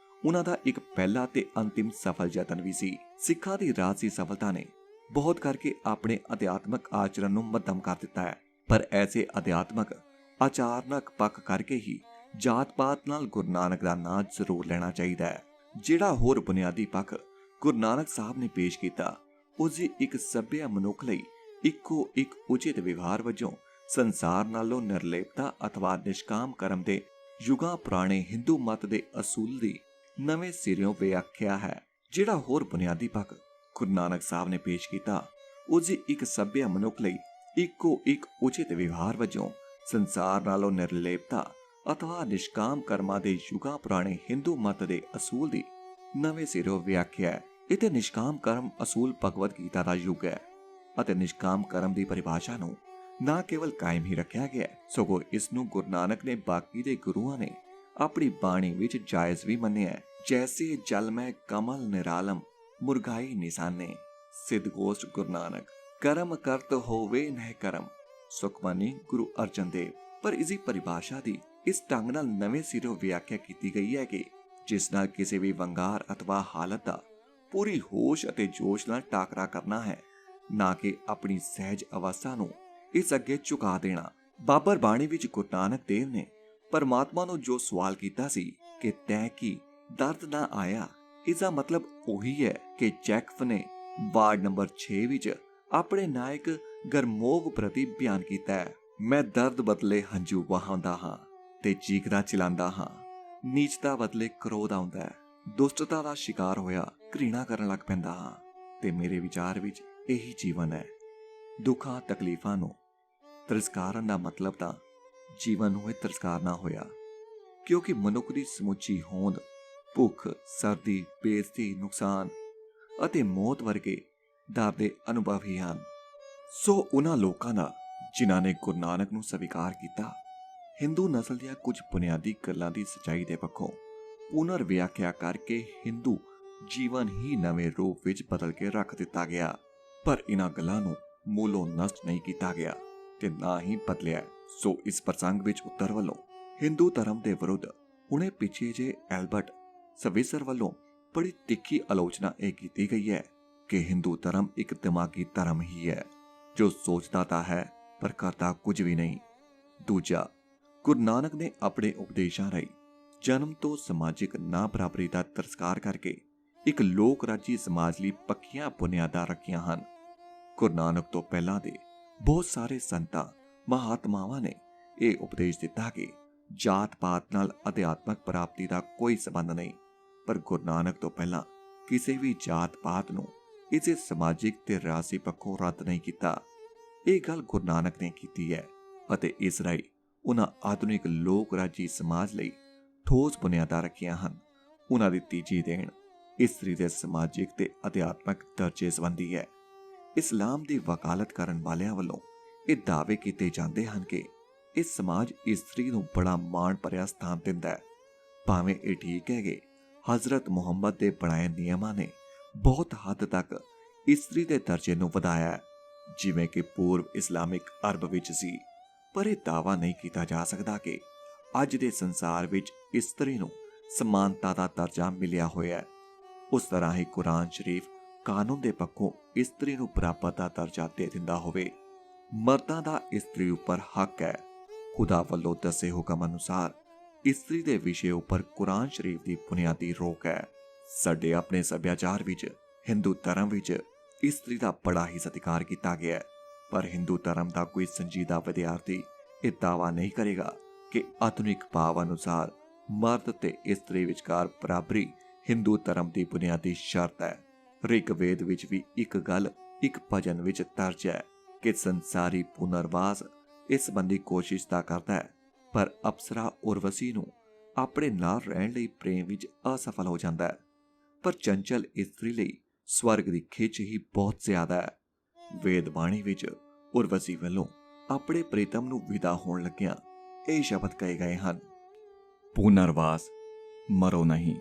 ਉਹਨਾਂ ਦਾ ਇੱਕ ਪਹਿਲਾ ਤੇ ਅੰਤਿਮ ਸਫਲ ਯਤਨ ਵੀ ਸੀ। ਸਿੱਖਾਂ ਦੀ ਰਾਜਸੀ ਸਫਲਤਾ ਨੇ ਬਹੁਤ ਕਰਕੇ ਆਪਣੇ ਅਧਿਆਤਮਕ ਆਚਰਣ ਨੂੰ ਮੱਧਮ ਕਰ ਦਿੱਤਾ ਹੈ, ਪਰ ਐਸੇ ਅਧਿਆਤਮਕ ਆਚਾਰਨਕ ਪੱਖ ਕਰਕੇ ਹੀ ਜਾਤ-ਪਾਤ ਨਾਲ ਗੁਰੂ ਨਾਨਕ ਦਾ ਨਾਂ ਜ਼ਰੂਰ ਲੈਣਾ ਚਾਹੀਦਾ ਹੈ। ਜਿਹੜਾ ਹੋਰ ਬੁਨਿਆਦੀ ਪੱਖ ਗੁਰੂ ਨਾਨਕ ਸਾਹਿਬ ਨੇ ਪੇਸ਼ ਕੀਤਾ, ਉਸ ਦੀ ਇੱਕ ਸੱਭਿਆ ਮਨੁੱਖ ਲਈ ਇੱਕੋ ਇੱਕ ਉਚਿਤ ਵਿਵਹਾਰ ਵਜੋਂ ਸੰਸਾਰ ਨਾਲੋਂ ਨਿਰਲੇਪਤਾ ਅਥਵਾ ਨਿਸ਼ਕਾਮ ਕਰਮ ਦੇ ਯੁਗਾਂ ਪੁਰਾਣੇ ਹਿੰਦੂ ਮਤ ਦੇ ਅਸੂਲ ਦੀ ਨਵੇਂ ਸਿਰਿਓਂ ਵਿਆਖਿਆ ਹੈ। ਜਿਹੜਾ ਹੋਰ ਬੁਨਿਆਦੀ ਪੱਖ ਗੁਰੂ ਨਾਨਕ ਸਾਹਿਬ ਨੇ ਪੇਸ਼ ਕੀਤਾ, ਉਸ ਦੀ ਇੱਕ ਸੱਭਿਆ ਮਨੁੱਖ ਲਈ ਇੱਕੋ ਇੱਕ ਉਚਿਤ ਵਿਵਹਾਰ ਵਜੋਂ ਸੰਸਾਰ ਨਾਲੋਂ ਨਿਰਲੇਪਤਾ ਅਥਵਾ ਨਿਸ਼ਕਾਮ ਕਰਮਾਂ ਦੇ ਯੁਗਾਂ ਪੁਰਾਣੇ ਹਿੰਦੂ ਮਤ ਦੇ ਅਸੂਲ ਦੀ ਨਵੇਂ ਸਿਰਿਓਂ ਵਿਆਖਿਆ ਹੈ। ਇਥੇ ਨਿਸ਼ਕਾਮ ਕਰਮ ਅਸੂਲ ਭਗਵਦ ਗੀਤਾ ਦਾ ਯੁੱਗ ਹੈ ਅਤੇ ਨਿਸ਼ਕਾਮ ਕਰਮ ਦੀ ਪਰਿਭਾਸ਼ਾ ਨੂੰ ਨਾ ਕੇਵਲ ਕਾਇਮ ਹੀ ਰੱਖਿਆ ਗਿਆ, ਸਗੋਂ ਇਸ ਨੂੰ ਗੁਰੂ ਨਾਨਕ ਨੇ ਬਾਕੀ ਦੇ ਗੁਰੂਆਂ ਨੇ ਆਪਣੀ ਬਾਣੀ ਵਿੱਚ ਜਾਇਜ਼ ਵੀ ਮੰਨਿਆ। ਜੈਸੇ ਜਲ ਮੈਂ ਕਮਲ ਨਿਰਾਲਮ ਮੁਰਗਾਈ ਨਿਸ਼ਾਨੇ, ਸਿੱਧ ਗੋਸ਼ਟ ਗੁਰੂ ਨਾਨਕ। ਕਰਮ ਕਰਤ ਹੋਵੇ ਨਹਿ ਕਰਮ, ਸੁਖਮਨੀ ਗੁਰੂ ਅਰਜਨ ਦੇਵ। ਪਰ ਇਸ ਦੀ ਪਰਿਭਾਸ਼ਾ ਦੀ ਇਸ ਢੰਗ ਨਾਲ ਨਵੇਂ ਸਿਰੋਂ ਵਿਆਖਿਆ ਕੀਤੀ ਗਈ ਹੈ ਕਿ ਜਿਸ ਨਾਲ ਕਿਸੇ ਵੀ ਵੰਗਾਰ ਅਥਵਾ ਹਾਲਤ ਦਾ ਪੂਰੀ ਹੋਸ਼ ਅਤੇ ਜੋਸ਼ ਨਾਲ ਟਾਕਰਾ ਕਰਨਾ ਹੈ ਨਾ ਕਿ ਆਪਣੀ ਸਹਿਜ ਅਵਸਥਾ ਨੂੰ ਇਸ ਅੱਗੇ ਝੁਕਾ ਦੇਣਾ। ਬਾਬਰ ਬਾਣੀ ਵਿੱਚ ਗੁਰੂ ਨਾਨਕ ਦੇਵ ਨੇ ਪਰਮਾਤਮਾ ਨੂੰ ਜੋ ਸਵਾਲ ਕੀਤਾ ਸੀ ਕਿ ਤੈਂ ਕੀ ਦਰਦ ਨਾ ਆਇਆ, ਇਸ ਦਾ ਮਤਲਬ ਉਹੀ ਹੈ ਕਿ ਚੈਕਫ ਨੇ ਵਾਰਡ ਨੰਬਰ 6 ਵਿੱਚ ਆਪਣੇ ਨਾਇਕ ਗਰਮੋਵ ਪ੍ਰਤੀ ਬਿਆਨ ਕੀਤਾ ਹੈ, ਮੈਂ ਦਰਦ ਬਦਲੇ ਹੰਝੂ ਵਹਾਉਂਦਾ ਹਾਂ ਤੇ ਚੀਕਦਾ ਚਿਲਾਉਂਦਾ ਹਾਂ। ਨੀਚਤਾ ਬਦਲੇ ਕ੍ਰੋਧ ਆਉਂਦਾ ਹੈ, ਦੁਸ਼ਟਤਾ ਦਾ ਸ਼ਿਕਾਰ ਹੋਇਆ ਘ੍ਰਿਣਾ ਕਰਨ ਲੱਗ ਪੈਂਦਾ ਹਾਂ ਤੇ ਮੇਰੇ ਵਿਚਾਰ ਵਿੱਚ ਇਹੀ ਜੀਵਨ ਹੈ। ਦੁੱਖਾਂ ਤਕਲੀਫਾਂ ਨੂੰ ਤਿਰਸਕਾਰਨ ਦਾ ਮਤਲਬ ਤਾਂ ਜੀਵਨ ਨੂੰ ਹੀ ਤਿਰਸਕਾਰਨਾ ਹੋਇਆ, ਕਿਉਂਕਿ ਮਨੁੱਖ ਦੀ ਸਮੁੱਚੀ ਹੋਂਦ ਭੁੱਖ, ਸਰਦੀ, ਬੇਇੱਜ਼ਤੀ, ਨੁਕਸਾਨ ਅਤੇ ਮੌਤ ਵਰਗੇ ਡਰ ਦੇ ਅਨੁਭਵ ਹੀ ਹਨ। ਸੋ ਉਹਨਾਂ ਲੋਕਾਂ ਦਾ ਜਿਨ੍ਹਾਂ ਨੇ ਗੁਰੂ ਨਾਨਕ ਨੂੰ ਸਵੀਕਾਰ ਕੀਤਾ, ਹਿੰਦੂ ਨਸਲ ਦੀਆਂ ਕੁਝ ਬੁਨਿਆਦੀ ਗੱਲਾਂ ਦੀ ਸੱਚਾਈ ਦੇ ਪੱਖੋਂ ਪੁਨਰ ਵਿਆਖਿਆ ਕਰਕੇ ਹਿੰਦੂ ਜੀਵਨ ਹੀ ਨਵੇਂ ਰੂਪ ਵਿੱਚ ਬਦਲ ਕੇ ਰੱਖ ਦਿੱਤਾ ਗਿਆ। ਪਰ ਇਹਨਾਂ ਗੱਲਾਂ ਨੂੰ ਮੂਲੋਂ ਨਸ਼ਟ ਨਹੀਂ ਕੀਤਾ ਗਿਆ ਤੇ ਨਾ ਹੀ ਬਦਲਿਆ। ਸੋ ਇਸ ਪ੍ਰਸੰਗ ਵਿੱਚ ਉੱਤਰ ਵੱਲੋਂ ਹਿੰਦੂ ਧਰਮ ਦੇ ਵਿਰੁੱਧ ਹੁਣੇ ਪਿੱਛੇ ਜੇ ਐਲਬਰਟ ਸਵਿਸਰ ਵੱਲੋਂ ਬੜੀ ਤਿੱਖੀ ਆਲੋਚਨਾ ਇਹ ਕੀਤੀ ਗਈ ਹੈ ਕਿ ਹਿੰਦੂ ਧਰਮ ਇੱਕ ਦਿਮਾਗੀ ਧਰਮ ਹੀ ਹੈ ਜੋ ਸੋਚਦਾ ਤਾਂ ਹੈ ਪਰ ਕਰਦਾ ਕੁਝ ਵੀ ਨਹੀਂ। ਦੂਜਾ, ਗੁਰੂ ਨਾਨਕ ਨੇ ਆਪਣੇ ਉਪਦੇਸ਼ਾਂ ਰਾਹੀਂ ਜਨਮ ਤੋਂ ਸਮਾਜਿਕ ਨਾ ਬਰਾਬਰੀ ਦਾ ਤਿਰਸਕਾਰ ਕਰਕੇ ਇੱਕ ਲੋਕ ਰਾਜੀ ਸਮਾਜ ਲਈ ਪੱਕੀਆਂ ਬੁਨਿਆਦਾਂ ਰੱਖੀਆਂ ਹਨ। ਗੁਰੂ ਨਾਨਕ ਤੋਂ ਪਹਿਲਾਂ ਦੇ ਬਹੁਤ ਸਾਰੇ ਸੰਤਾਂ ਮਹਾਤਮਾਵਾਂ ਨੇ ਇਹ ਉਪਦੇਸ਼ ਦਿੱਤਾ ਕਿ ਜਾਤ-ਪਾਤ ਨਾਲ ਅਧਿਆਤਮਕ ਪ੍ਰਾਪਤੀ ਦਾ ਕੋਈ ਸੰਬੰਧ ਨਹੀਂ, ਪਰ ਗੁਰੂ ਨਾਨਕ ਤੋਂ ਪਹਿਲਾਂ ਕਿਸੇ ਵੀ ਜਾਤ-ਪਾਤ ਨੂੰ ਇਸੇ ਸਮਾਜਿਕ ਤੇ ਰਾਜਸੀ ਪੱਖੋਂ ਰੱਦ ਨਹੀਂ ਕੀਤਾ। ਇਹ ਗੱਲ ਗੁਰੂ ਨਾਨਕ ਨੇ ਕੀਤੀ ਹੈ ਅਤੇ ਇਸ ਰਾਹੀਂ ਉਹਨਾਂ ਆਧੁਨਿਕ ਲੋਕ ਰਾਜੀ ਸਮਾਜ ਲਈ ਠੋਸ ਬੁਨਿਆਦਾਂ ਰੱਖੀਆਂ ਹਨ। ਉਹਨਾਂ ਦੀ ਤੀਜੀ ਦੇਣ ਇਸਤਰੀ ਦੇ ਸਮਾਜਿਕ ਤੇ ਅਧਿਆਤਮਕ ਦਰਜੇ ਸੰਬੰਧੀ ਹੈ। ਇਸਲਾਮ ਦੀ ਵਕਾਲਤ ਕਰਨ ਵਾਲਿਆਂ ਵੱਲੋਂ ਇਹ ਦਾਅਵੇ ਕੀਤੇ ਜਾਂਦੇ ਹਨ ਕਿ ਇਹ ਸਮਾਜ ਇਸਤਰੀ ਨੂੰ ਬੜਾ ਮਾਣ ਭਰਿਆ ਸਥਾਨ ਦਿੰਦਾ ਹੈ। ਭਾਵੇਂ ਇਹ ਠੀਕ ਹੈ ਕਿ ਹਜ਼ਰਤ ਮੁਹੰਮਦ ਦੇ ਬਣਾਏ ਨਿਯਮਾਂ ਨੇ ਬਹੁਤ ਹੱਦ ਤੱਕ ਇਸਤਰੀ ਦੇ ਦਰਜੇ ਨੂੰ ਵਧਾਇਆ ਹੈ, ਜਿਵੇਂ ਕਿ ਪੂਰਵ ਇਸਲਾਮਿਕ ਅਰਬ ਵਿੱਚ ਸੀ, ਪਰ ਇਹ ਦਾਅਵਾ ਨਹੀਂ ਕੀਤਾ ਜਾ ਸਕਦਾ ਕਿ ਅੱਜ ਦੇ ਸੰਸਾਰ ਵਿੱਚ ਇਸਤਰੀ ਨੂੰ ਸਮਾਨਤਾ ਦਾ ਦਰਜਾ ਮਿਲਿਆ ਹੋਇਆ ਹੈ। ਉਸ ਤਰ੍ਹਾਂ ਹੀ ਕੁਰਾਨ ਸ਼ਰੀਫ ਕਾਨੂੰਨ ਦੇ ਪੱਖੋਂ ਇਸਤਰੀ ਨੂੰ ਬਰਾਬਰ ਦਾ ਦਰਜਾ ਦੇ ਦਿੰਦਾ ਹੋਵੇ। ਮਰਦਾਂ ਦਾ ਇਸਤਰੀ ਉੱਪਰ ਹੱਕ ਹੈ। ਖੁਦਾ ਵੱਲੋਂ ਦੱਸੇ ਹੁਕਮ ਅਨੁਸਾਰ ਇਸਤਰੀ ਦੇ ਵਿਸ਼ੇ ਉੱਪਰ ਕੁਰਾਨ ਸ਼ਰੀਫ ਦੀ ਬੁਨਿਆਦੀ ਰੋਕ ਹੈ। ਸਾਡੇ ਆਪਣੇ ਸੱਭਿਆਚਾਰ ਵਿੱਚ ਹਿੰਦੂ ਧਰਮ ਵਿੱਚ ਇਸਤਰੀ ਦਾ ਬੜਾ ਹੀ ਸਤਿਕਾਰ ਕੀਤਾ ਗਿਆ ਹੈ, ਪਰ ਹਿੰਦੂ ਧਰਮ ਦਾ ਕੋਈ ਸੰਜੀਦਾ ਵਿਦਿਆਰਥੀ ਇਹ ਦਾਅਵਾ ਨਹੀਂ ਕਰੇਗਾ ਕਿ ਆਧੁਨਿਕ ਭਾਵ ਅਨੁਸਾਰ ਮਰਦ ਤੇ ਇਸਤਰੀ ਵਿਚਕਾਰ ਬਰਾਬਰੀ ਹਿੰਦੂ ਧਰਮ ਦੀ ਬੁਨਿਆਦੀ ਸ਼ਰਤ ਹੈ। ਰਿਗਵੇਦ ਵਿੱਚ ਵੀ ਇੱਕ ਗੱਲ ਇੱਕ ਭਜਨ ਵਿੱਚ ਦਰਜ ਹੈ ਕਿ ਸੰਸਾਰੀ ਪੁਨਰਵਾਸ ਇਸ ਸੰਬੰਧੀ ਕੋਸ਼ਿਸ਼ ਤਾਂ ਕਰਦਾ ਹੈ, ਪਰ ਅਪਸਰਾ ਉਰਵਸੀ ਨੂੰ ਆਪਣੇ ਨਾਲ ਰਹਿਣ ਲਈ ਪ੍ਰੇਮ ਵਿੱਚ ਅਸਫਲ ਹੋ ਜਾਂਦਾ ਹੈ। ਪਰ ਚੰਚਲ ਇਸਤਰੀ ਲਈ ਸਵਰਗ ਦੀ ਖਿੱਚ ਹੀ ਬਹੁਤ ਜ਼ਿਆਦਾ ਹੈ। ਵੇਦ ਬਾਣੀ ਵਿੱਚ ਉਰਵਸੀ ਵੱਲੋਂ ਆਪਣੇ ਪ੍ਰੀਤਮ ਨੂੰ ਵਿਦਾ ਹੋਣ ਲੱਗਿਆਂ ਇਹ ਸ਼ਬਦ ਕਹੇ ਗਏ ਹਨ, ਪੁਨਰਵਾਸ ਮਰੋ ਨਹੀਂ,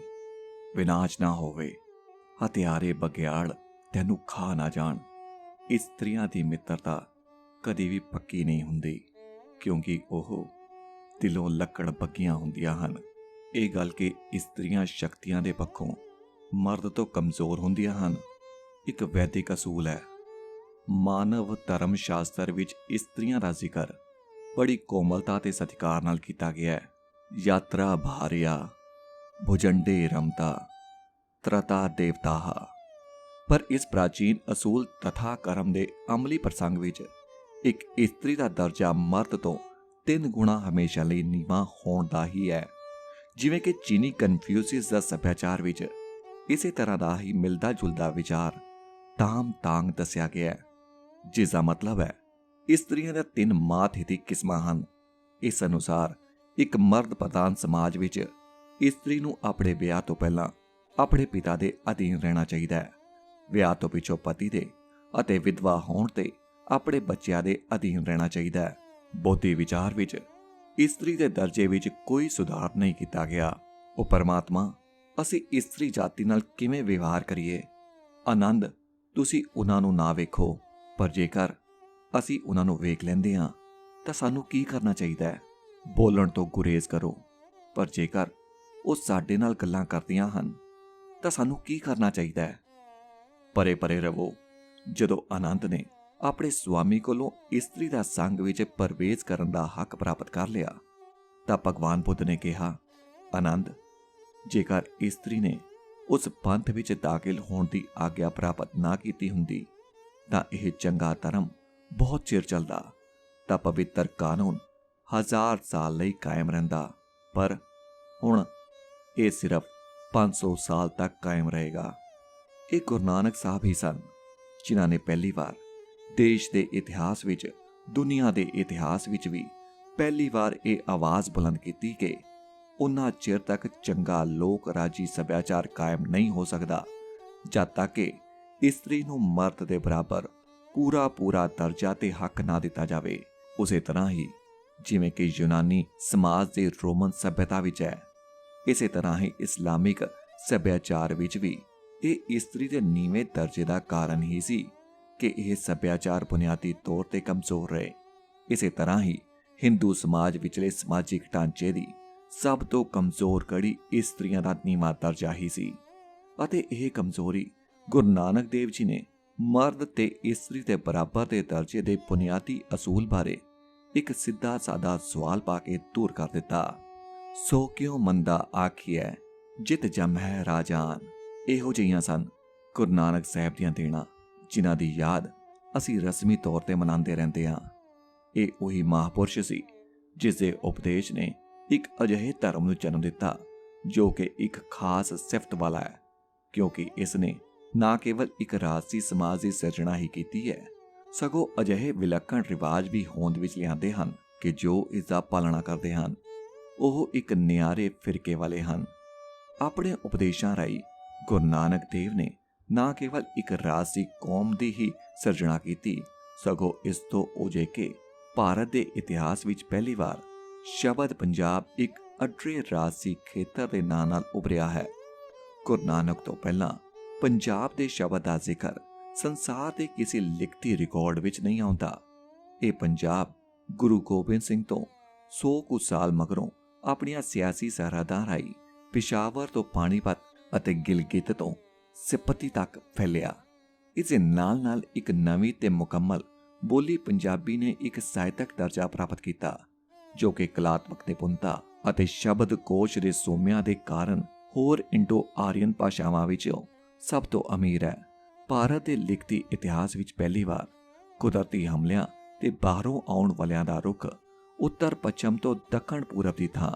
ਵਿਨਾਸ਼ ਨਾ ਹੋਵੇ, ਹਥਿਆਰੇ ਬਗਿਆੜ ਤੈਨੂੰ ਖਾ ਨਾ ਜਾਣ। ਇਸਤਰੀਆਂ ਦੀ ਮਿੱਤਰਤਾ ਕਦੀ ਵੀ ਪੱਕੀ ਨਹੀਂ ਹੁੰਦੀ, ਕਿਉਂਕਿ ਉਹ ਦਿਲੋਂ ਲੱਕੜ ਬੱਗੀਆਂ ਹੁੰਦੀਆਂ ਹਨ। ਇਹ ਗੱਲ ਕਿ ਇਸਤਰੀਆਂ ਸ਼ਕਤੀਆਂ ਦੇ ਪੱਖੋਂ ਮਰਦ ਤੋਂ ਕਮਜ਼ੋਰ ਹੁੰਦੀਆਂ ਹਨ ਇੱਕ ਵੈਦਿਕ ਅਸੂਲ ਹੈ। ਮਾਨਵ ਧਰਮ ਸ਼ਾਸਤਰ ਵਿੱਚ ਇਸਤਰੀਆਂ ਦਾ ਜ਼ਿਕਰ ਬੜੀ ਕੋਮਲਤਾ ਤੇ ਸਤਿਕਾਰ ਨਾਲ ਕੀਤਾ ਗਿਆ ਹੈ। ਯਾਤਰਾ ਭਾਰਿਆ ਭੁਜੰਡੇ ਰਮਤਾ ਤਰਤਾ ਦੇਵਤਾਹ। ਪਰ ਇਸ ਪ੍ਰਾਚੀਨ ਅਸੂਲ ਤਥਾ ਕਰਮ ਦੇ ਅਮਲੀ ਪ੍ਰਸੰਗ ਵਿੱਚ ਇੱਕ ਇਸਤਰੀ ਦਾ ਦਰਜਾ ਮਰਦ ਤੋਂ 3 ਗੁਣਾ ਹਮੇਸ਼ਾ ਲਈ ਨੀਵਾਂ ਹੋਣ ਦਾ ਹੀ ਹੈ। ਜਿਵੇਂ ਕਿ ਚੀਨੀ ਕਨਫਿਊਸੀਅਸ ਦਾ ਸੱਭਿਆਚਾਰ ਵਿੱਚ ਇਸੇ ਤਰ੍ਹਾਂ ਦਾ ਹੀ ਮਿਲਦਾ ਜੁਲਦਾ ਵਿਚਾਰ ਤਾਮ ਤਾਂਗ ਦੱਸਿਆ ਗਿਆ ਹੈ, ਜਿਸ ਦਾ ਮਤਲਬ ਹੈ ਇਸਤਰੀਆਂ ਦੀਆਂ 3 ਮਾਤ-ਹਿਤੀ ਕਿਸਮਾਂ ਹਨ। ਇਸ ਅਨੁਸਾਰ ਇੱਕ ਮਰਦ ਪ੍ਰਧਾਨ ਸਮਾਜ ਵਿੱਚ ਇਸਤਰੀ ਨੂੰ ਆਪਣੇ ਵਿਆਹ ਤੋਂ ਪਹਿਲਾਂ ਆਪਣੇ ਪਿਤਾ ਦੇ ਅਧੀਨ ਰਹਿਣਾ ਚਾਹੀਦਾ ਹੈ, ਵਿਆਹ ਤੋਂ ਪਿੱਛੋਂ ਪਤੀ ਦੇ ਅਤੇ ਵਿਧਵਾ ਹੋਣ ਤੇ ਆਪਣੇ ਬੱਚਿਆਂ ਦੇ ਅਧੀਨ ਰਹਿਣਾ ਚਾਹੀਦਾ ਹੈ। ਬੌਧੀ ਵਿਚਾਰ ਵਿੱਚ ਇਸਤਰੀ ਦੇ ਦਰਜੇ ਵਿੱਚ ਕੋਈ ਸੁਧਾਰ ਨਹੀਂ ਕੀਤਾ ਗਿਆ। ਉਹ ਪਰਮਾਤਮਾ ਅਸੀਂ ਇਸਤਰੀ ਜਾਤੀ ਨਾਲ ਕਿਵੇਂ ਵਿਵਹਾਰ ਕਰੀਏ? ਆਨੰਦ ਤੁਸੀਂ ਉਹਨਾਂ ਨੂੰ ਨਾ ਵੇਖੋ, ਪਰ ਜੇਕਰ ਅਸੀਂ ਉਹਨਾਂ ਨੂੰ ਵੇਖ ਲੈਂਦੇ ਹਾਂ ਤਾਂ ਸਾਨੂੰ ਕੀ ਕਰਨਾ ਚਾਹੀਦਾ ਹੈ? ਬੋਲਣ ਤੋਂ ਗੁਰੇਜ਼ ਕਰੋ, ਪਰ ਜੇਕਰ ਉਹ ਸਾਡੇ ਨਾਲ ਗੱਲਾਂ ਕਰਦੀਆਂ ਹਨ ਤਾਂ ਸਾਨੂੰ ਕੀ ਕਰਨਾ ਚਾਹੀਦਾ ਹੈ? ਪਰੇ ਪਰੇ ਰਹੋ, ਜਦੋਂ ਆਨੰਦ ਨੇ ਆਪਣੇ ਸਵਾਮੀ ਕੋਲੋਂ ਇਸਤਰੀ ਦਾ ਸੰਗ ਵਿੱਚ ਪ੍ਰਵੇਸ਼ ਕਰਨ ਦਾ ਹੱਕ ਪ੍ਰਾਪਤ ਕਰ ਲਿਆ ਤਾਂ ਭਗਵਾਨ ਬੁੱਧ ਨੇ ਕਿਹਾ, ਆਨੰਦ, ਜੇਕਰ ਇਸਤਰੀ ਨੇ ਉਸ ਪੰਥ ਵਿੱਚ ਦਾਖਲ ਹੋਣ ਦੀ ਆਗਿਆ ਪ੍ਰਾਪਤ ਨਾ ਕੀਤੀ ਹੁੰਦੀ ਤਾਂ ਇਹ ਚੰਗਾ ਧਰਮ ਬਹੁਤ ਚਿਰ ਚੱਲਦਾ, ਤਾਂ ਪਵਿੱਤਰ ਕਾਨੂੰਨ 1000 ਸਾਲ ਲਈ ਕਾਇਮ ਰਹਿੰਦਾ, ਪਰ ਹੁਣ ਇਹ ਸਿਰਫ 500 ਸਾਲ ਤੱਕ ਕਾਇਮ ਰਹੇਗਾ। ਇਹ ਗੁਰੂ ਨਾਨਕ ਸਾਹਿਬ ਹੀ ਸਨ ਜਿਨ੍ਹਾਂ ਨੇ ਪਹਿਲੀ ਵਾਰ ਦੇਸ਼ ਦੇ ਇਤਿਹਾਸ ਵਿੱਚ, ਦੁਨੀਆ ਦੇ ਇਤਿਹਾਸ ਵਿੱਚ ਵੀ ਪਹਿਲੀ ਵਾਰ ਇਹ ਆਵਾਜ਼ ਬੁਲੰਦ ਕੀਤੀ ਕਿ ਉਨਾ ਚਿਰ ਤੱਕ ਚੰਗਾ ਲੋਕ ਰਾਜੀ ਸੱਭਿਆਚਾਰ ਕਾਇਮ ਨਹੀਂ ਹੋ ਸਕਦਾ ਜਦ ਤੱਕ ਕਿ ਇਸਤਰੀ ਨੂੰ ਮਰਦ ਦੇ ਬਰਾਬਰ ਪੂਰਾ ਦਰਜਾ ਤੇ ਹੱਕ ਨਾ ਦਿੱਤਾ ਜਾਵੇ। ਉਸੇ ਤਰ੍ਹਾਂ ਹੀ ਜਿਵੇਂ ਕਿ ਯੂਨਾਨੀ ਸਮਾਜ ਦੇ ਰੋਮਨ ਸੱਭਿਅਤਾ ਵਿੱਚ ਹੈ, ਇਸੇ ਤਰ੍ਹਾਂ ਹੀ ਇਸਲਾਮਿਕ ਸੱਭਿਆਚਾਰ ਵਿੱਚ ਵੀ ਇਹ ਇਸਤਰੀ ਦੇ ਨੀਵੇਂ ਦਰਜੇ ਦਾ ਕਾਰਨ ਹੀ ਸੀ ਕਿ ਇਹ ਸੱਭਿਆਚਾਰ ਬੁਨਿਆਦੀ ਤੌਰ ਤੇ ਕਮਜ਼ੋਰ ਰਹੇ। ਇਸੇ ਤਰ੍ਹਾਂ ਹੀ ਹਿੰਦੂ ਸਮਾਜ ਵਿਚਲੇ ਸਮਾਜਿਕ ਢਾਂਚੇ ਦੀ ਸਭ ਤੋਂ ਕਮਜ਼ੋਰ ਕੜੀ ਇਸਤਰੀਆਂ ਦਾ ਨੀਵਾਂ ਦਰਜਾ ਹੀ ਸੀ, ਅਤੇ ਇਹ ਕਮਜ਼ੋਰੀ ਗੁਰੂ ਨਾਨਕ ਦੇਵ ਜੀ ਨੇ ਮਰਦ ਤੇ ਇਸਤਰੀ ਦੇ ਬਰਾਬਰ ਦੇ ਦਰਜੇ ਦੇ ਬੁਨਿਆਦੀ ਅਸੂਲ ਬਾਰੇ ਇੱਕ ਸਿੱਧਾ ਸਾਦਾ ਸਵਾਲ ਪਾ ਕੇ ਦੂਰ ਕਰ ਦਿੱਤਾ। ਸੋ ਕਿਉਂ ਮੰਦਾ ਆਖੀਐ ਜਿਤ ਜਮਹਿ ਰਾਜਾਨ। ਇਹੋ ਜਿਹੀਆਂ ਸਨ ਗੁਰੂ ਨਾਨਕ ਸਾਹਿਬ ਦੀਆਂ ਦੇਣਾ, ਜਿਨ੍ਹਾਂ ਦੀ ਯਾਦ ਅਸੀਂ ਰਸਮੀ ਤੌਰ ਤੇ ਮਨਾਉਂਦੇ ਰਹਿੰਦੇ ਹਾਂ। ਇਹ ਉਹੀ ਮਹਾਂਪੁਰਸ਼ ਸੀ ਜਿਸ ਦੇ ਉਪਦੇਸ਼ ਨੇ ਇੱਕ ਅਜਿਹੇ ਧਰਮ ਨੂੰ ਜਨਮ ਦਿੱਤਾ ਜੋ ਕਿ ਇੱਕ ਖਾਸ ਸਿਫਤ ਵਾਲਾ ਹੈ, ਕਿਉਂਕਿ ਇਸ ਨੇ ਨਾ ਕੇਵਲ ਇੱਕ ਰਾਜਸੀ ਸਮਾਜ ਦੀ ਸਿਰਜਣਾ ਹੀ ਕੀਤੀ ਹੈ, ਸਗੋਂ ਅਜਿਹੇ ਵਿਲੱਖਣ ਰਿਵਾਜ ਵੀ ਹੋਂਦ ਵਿੱਚ ਲਿਆਂਦੇ ਹਨ ਕਿ ਜੋ ਇਸ ਦਾ ਪਾਲਣਾ ਕਰਦੇ ਹਨ ਉਹ ਇੱਕ ਨਿਆਰੇ ਫਿਰਕੇ ਵਾਲੇ ਹਨ। ਆਪਣੇ ਉਪਦੇਸ਼ਾਂ ਰਾਹੀਂ ਗੁਰੂ ਨਾਨਕ ਦੇਵ ਨੇ ਨਾ ਕੇਵਲ ਇੱਕ ਰਾਜਸੀ ਕੌਮ ਦੀ ਹੀ ਸਿਰਜਣਾ ਕੀਤੀ, ਸਗੋਂ ਇਸ ਤੋਂ ਉਜੇ ਕਿ ਭਾਰਤ ਦੇ ਇਤਿਹਾਸ ਵਿੱਚ ਪਹਿਲੀ ਵਾਰ ਸ਼ਬਦ ਪੰਜਾਬ ਇੱਕ ਅਡਰੇ ਰਾਜਸੀ ਖੇਤਰ ਦੇ ਨਾਂ ਨਾਲ ਉਭਰਿਆ ਹੈ। ਗੁਰੂ ਨਾਨਕ ਤੋਂ ਪਹਿਲਾਂ ਪੰਜਾਬ ਦੇ ਸ਼ਬਦ ਦਾ ਜ਼ਿਕਰ ਸੰਸਾਰ ਦੇ ਕਿਸੇ ਲਿਖਤੀ ਰਿਕਾਰਡ ਵਿੱਚ ਨਹੀਂ ਆਉਂਦਾ। ਇਹ ਪੰਜਾਬ ਗੁਰੂ ਗੋਬਿੰਦ ਸਿੰਘ ਤੋਂ 100 ਕੁ ਸਾਲ ਮਗਰੋਂ ਆਪਣੀਆਂ ਸਿਆਸੀ ਸਰਹੱਦਾਂ ਰਾਹੀਂ ਪਿਸ਼ਾਵਰ ਤੋਂ ਪਾਣੀਪਤ ਅਤੇ ਗਿਲਗਿਤ ਤੋਂ ਸਿਪਤੀ ਤੱਕ ਫੈਲਿਆ। ਇਸ ਦੇ ਨਾਲ ਇੱਕ ਨਵੀਂ ਤੇ ਮੁਕੰਮਲ ਬੋਲੀ ਪੰਜਾਬੀ ਨੇ ਇੱਕ ਸਾਹਿਤਕ ਦਰਜਾ ਪ੍ਰਾਪਤ ਕੀਤਾ ਜੋ ਕਿ ਕਲਾਤਮਕ ਨਿਪੁੰਨਤਾ ਅਤੇ ਸ਼ਬਦ ਕੋਸ਼ ਦੇ ਸੋਮਿਆਂ ਦੇ ਕਾਰਨ ਹੋਰ ਇੰਡੋ ਆਰੀਅਨ ਭਾਸ਼ਾਵਾਂ ਵਿੱਚੋਂ ਸਭ ਤੋਂ ਅਮੀਰ ਹੈ। ਭਾਰਤ ਦੇ ਲਿਖਤੀ ਇਤਿਹਾਸ ਵਿੱਚ ਪਹਿਲੀ ਵਾਰ ਕੁਦਰਤੀ ਹਮਲਿਆਂ ਤੇ ਬਾਹਰੋਂ ਆਉਣ ਵਾਲਿਆਂ ਦਾ ਰੁਖ ਉੱਤਰ ਪੱਛਮ ਤੋਂ ਦੱਖਣ ਪੂਰਬ ਦੀ ਥਾਂ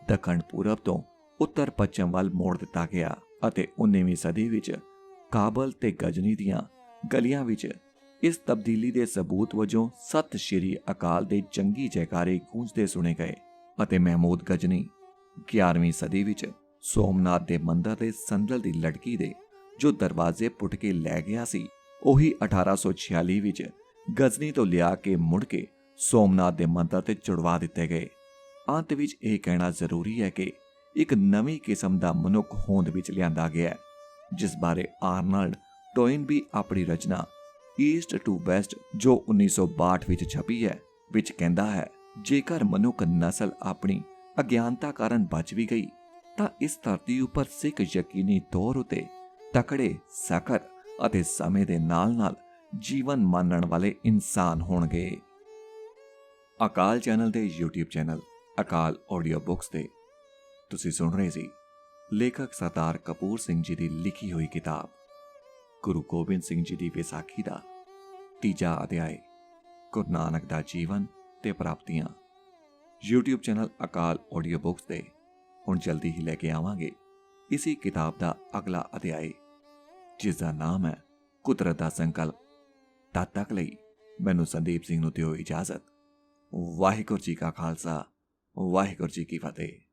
ਦੱਖਣ ਪੂਰਬ ਤੋਂ ਉੱਤਰ ਪੱਛਮ ਵੱਲ ਮੋੜ ਦਿੱਤਾ ਗਿਆ ਅਤੇ 19ਵੀਂ ਸਦੀ ਵਿੱਚ ਕਾਬਲ ਤੇ ਗਜਨੀ ਦੀਆਂ ਗਲੀਆਂ ਵਿੱਚ ਇਸ ਤਬਦੀਲੀ ਦੇ ਸਬੂਤ ਵਜੋਂ ਸਤਿ ਸ਼੍ਰੀ ਅਕਾਲ ਦੇ ਜੰਗੀ ਜੈਕਾਰੇ ਗੂੰਜਦੇ ਸੁਣੇ ਗਏ ਅਤੇ ਮਹਿਮੂਦ ਗਜਨੀ 11ਵੀਂ ਸਦੀ ਵਿੱਚ ਸੋਮਨਾਥ ਦੇ ਮੰਦਰ ਦੇ ਸੰਦਲ ਦੀ ਲੜਕੀ ਦੇ ਜੋ ਦਰਵਾਜ਼ੇ ਪੁੱਟ ਕੇ ਲੈ ਗਿਆ ਸੀ, ਉਹੀ 1846 ਵਿੱਚ ਗਜ਼ਨੀ ਤੋਂ ਲਿਆ ਕੇ ਮੁੜ ਕੇ ਸੋਮਨਾਥ ਦੇ ਮੰਦਰ ਤੇ ਚੜਵਾ ਦਿੱਤੇ ਗਏ। ਅੰਤ ਵਿੱਚ ਇਹ ਕਹਿਣਾ ਜ਼ਰੂਰੀ ਹੈ ਕਿ ਇੱਕ ਨਵੀਂ ਕਿਸਮ ਦਾ ਮਨੁੱਖ ਹੋਂਦ ਵਿੱਚ ਲਿਆਂਦਾ ਗਿਆ ਹੈ, ਜਿਸ ਬਾਰੇ ਆਰਨਲਡ ਟੋਇਨ ਵੀ ਆਪਣੀ ਰਚਨਾ ਈਸਟ ਟੂ ਵੈਸਟ ਜੋ 1962 ਵਿੱਚ ਛਪੀ ਹੈ ਵਿੱਚ ਕਹਿੰਦਾ ਹੈ, ਜੇਕਰ ਮਨੁੱਖ ਨਸਲ ਆਪਣੀ ਅਗਿਆਨਤਾ ਕਾਰਨ ਬਚ ਵੀ ਗਈ ਤਾਂ ਇਸ ਧਰਤੀ ਉੱਪਰ ਸਿੱਖ ਯਕੀਨੀ ਤੌਰ ਉਤੇ ਤਕੜੇ, ਸਖਰ ਅਤੇ ਸਮੇਂ ਦੇ ਨਾਲ ਜੀਵਨ ਮੰਨਣ ਵਾਲੇ ਇਨਸਾਨ ਹੋਣਗੇ। ਅਕਾਲ ਚੈਨਲ ਦੇ YouTube ਚੈਨਲ ਅਕਾਲ ਆਡੀਓ ਬੁੱਕਸ ਤੇ ਤੁਸੀਂ ਸੁਣ ਰਹੇ ਸੀ ਲੇਖਕ ਸਰਦਾਰ ਕਪੂਰ ਸਿੰਘ ਜੀ ਦੀ ਲਿਖੀ ਹੋਈ ਕਿਤਾਬ ਗੁਰੂ ਗੋਬਿੰਦ ਸਿੰਘ ਜੀ ਦੀ ਵਿਸਾਖੀ ਦਾ ਤੀਜਾ ਅਧਿਆਇ ਗੁਰੂ ਨਾਨਕ ਦਾ ਜੀਵਨ ਤੇ ਪ੍ਰਾਪਤੀਆਂ। YouTube ਚੈਨਲ ਅਕਾਲ ਆਡੀਓ ਬੁੱਕਸ ਤੇ ਹੁਣ ਜਲਦੀ ਹੀ ਲੈ ਕੇ ਆਵਾਂਗੇ ਇਸੇ ਕਿਤਾਬ ਦਾ ਅਗਲਾ ਅਧਿਆਇ, ਜਿਸ ਦਾ ਨਾਮ ਹੈ ਕੁਦਰਤ ਦਾ ਸੰਕਲਪ। ਤਦ ਤੱਕ ਲਈ ਮੈਨੂੰ ਸੰਦੀਪ ਸਿੰਘ ਨੂੰ ਦਿਓ ਇਜਾਜ਼ਤ। ਵਾਹਿਗੁਰੂ ਜੀ ਕਾ ਖਾਲਸਾ, ਵਾਹਿਗੁਰੂ ਜੀ ਕੀ ਫਤਿਹ।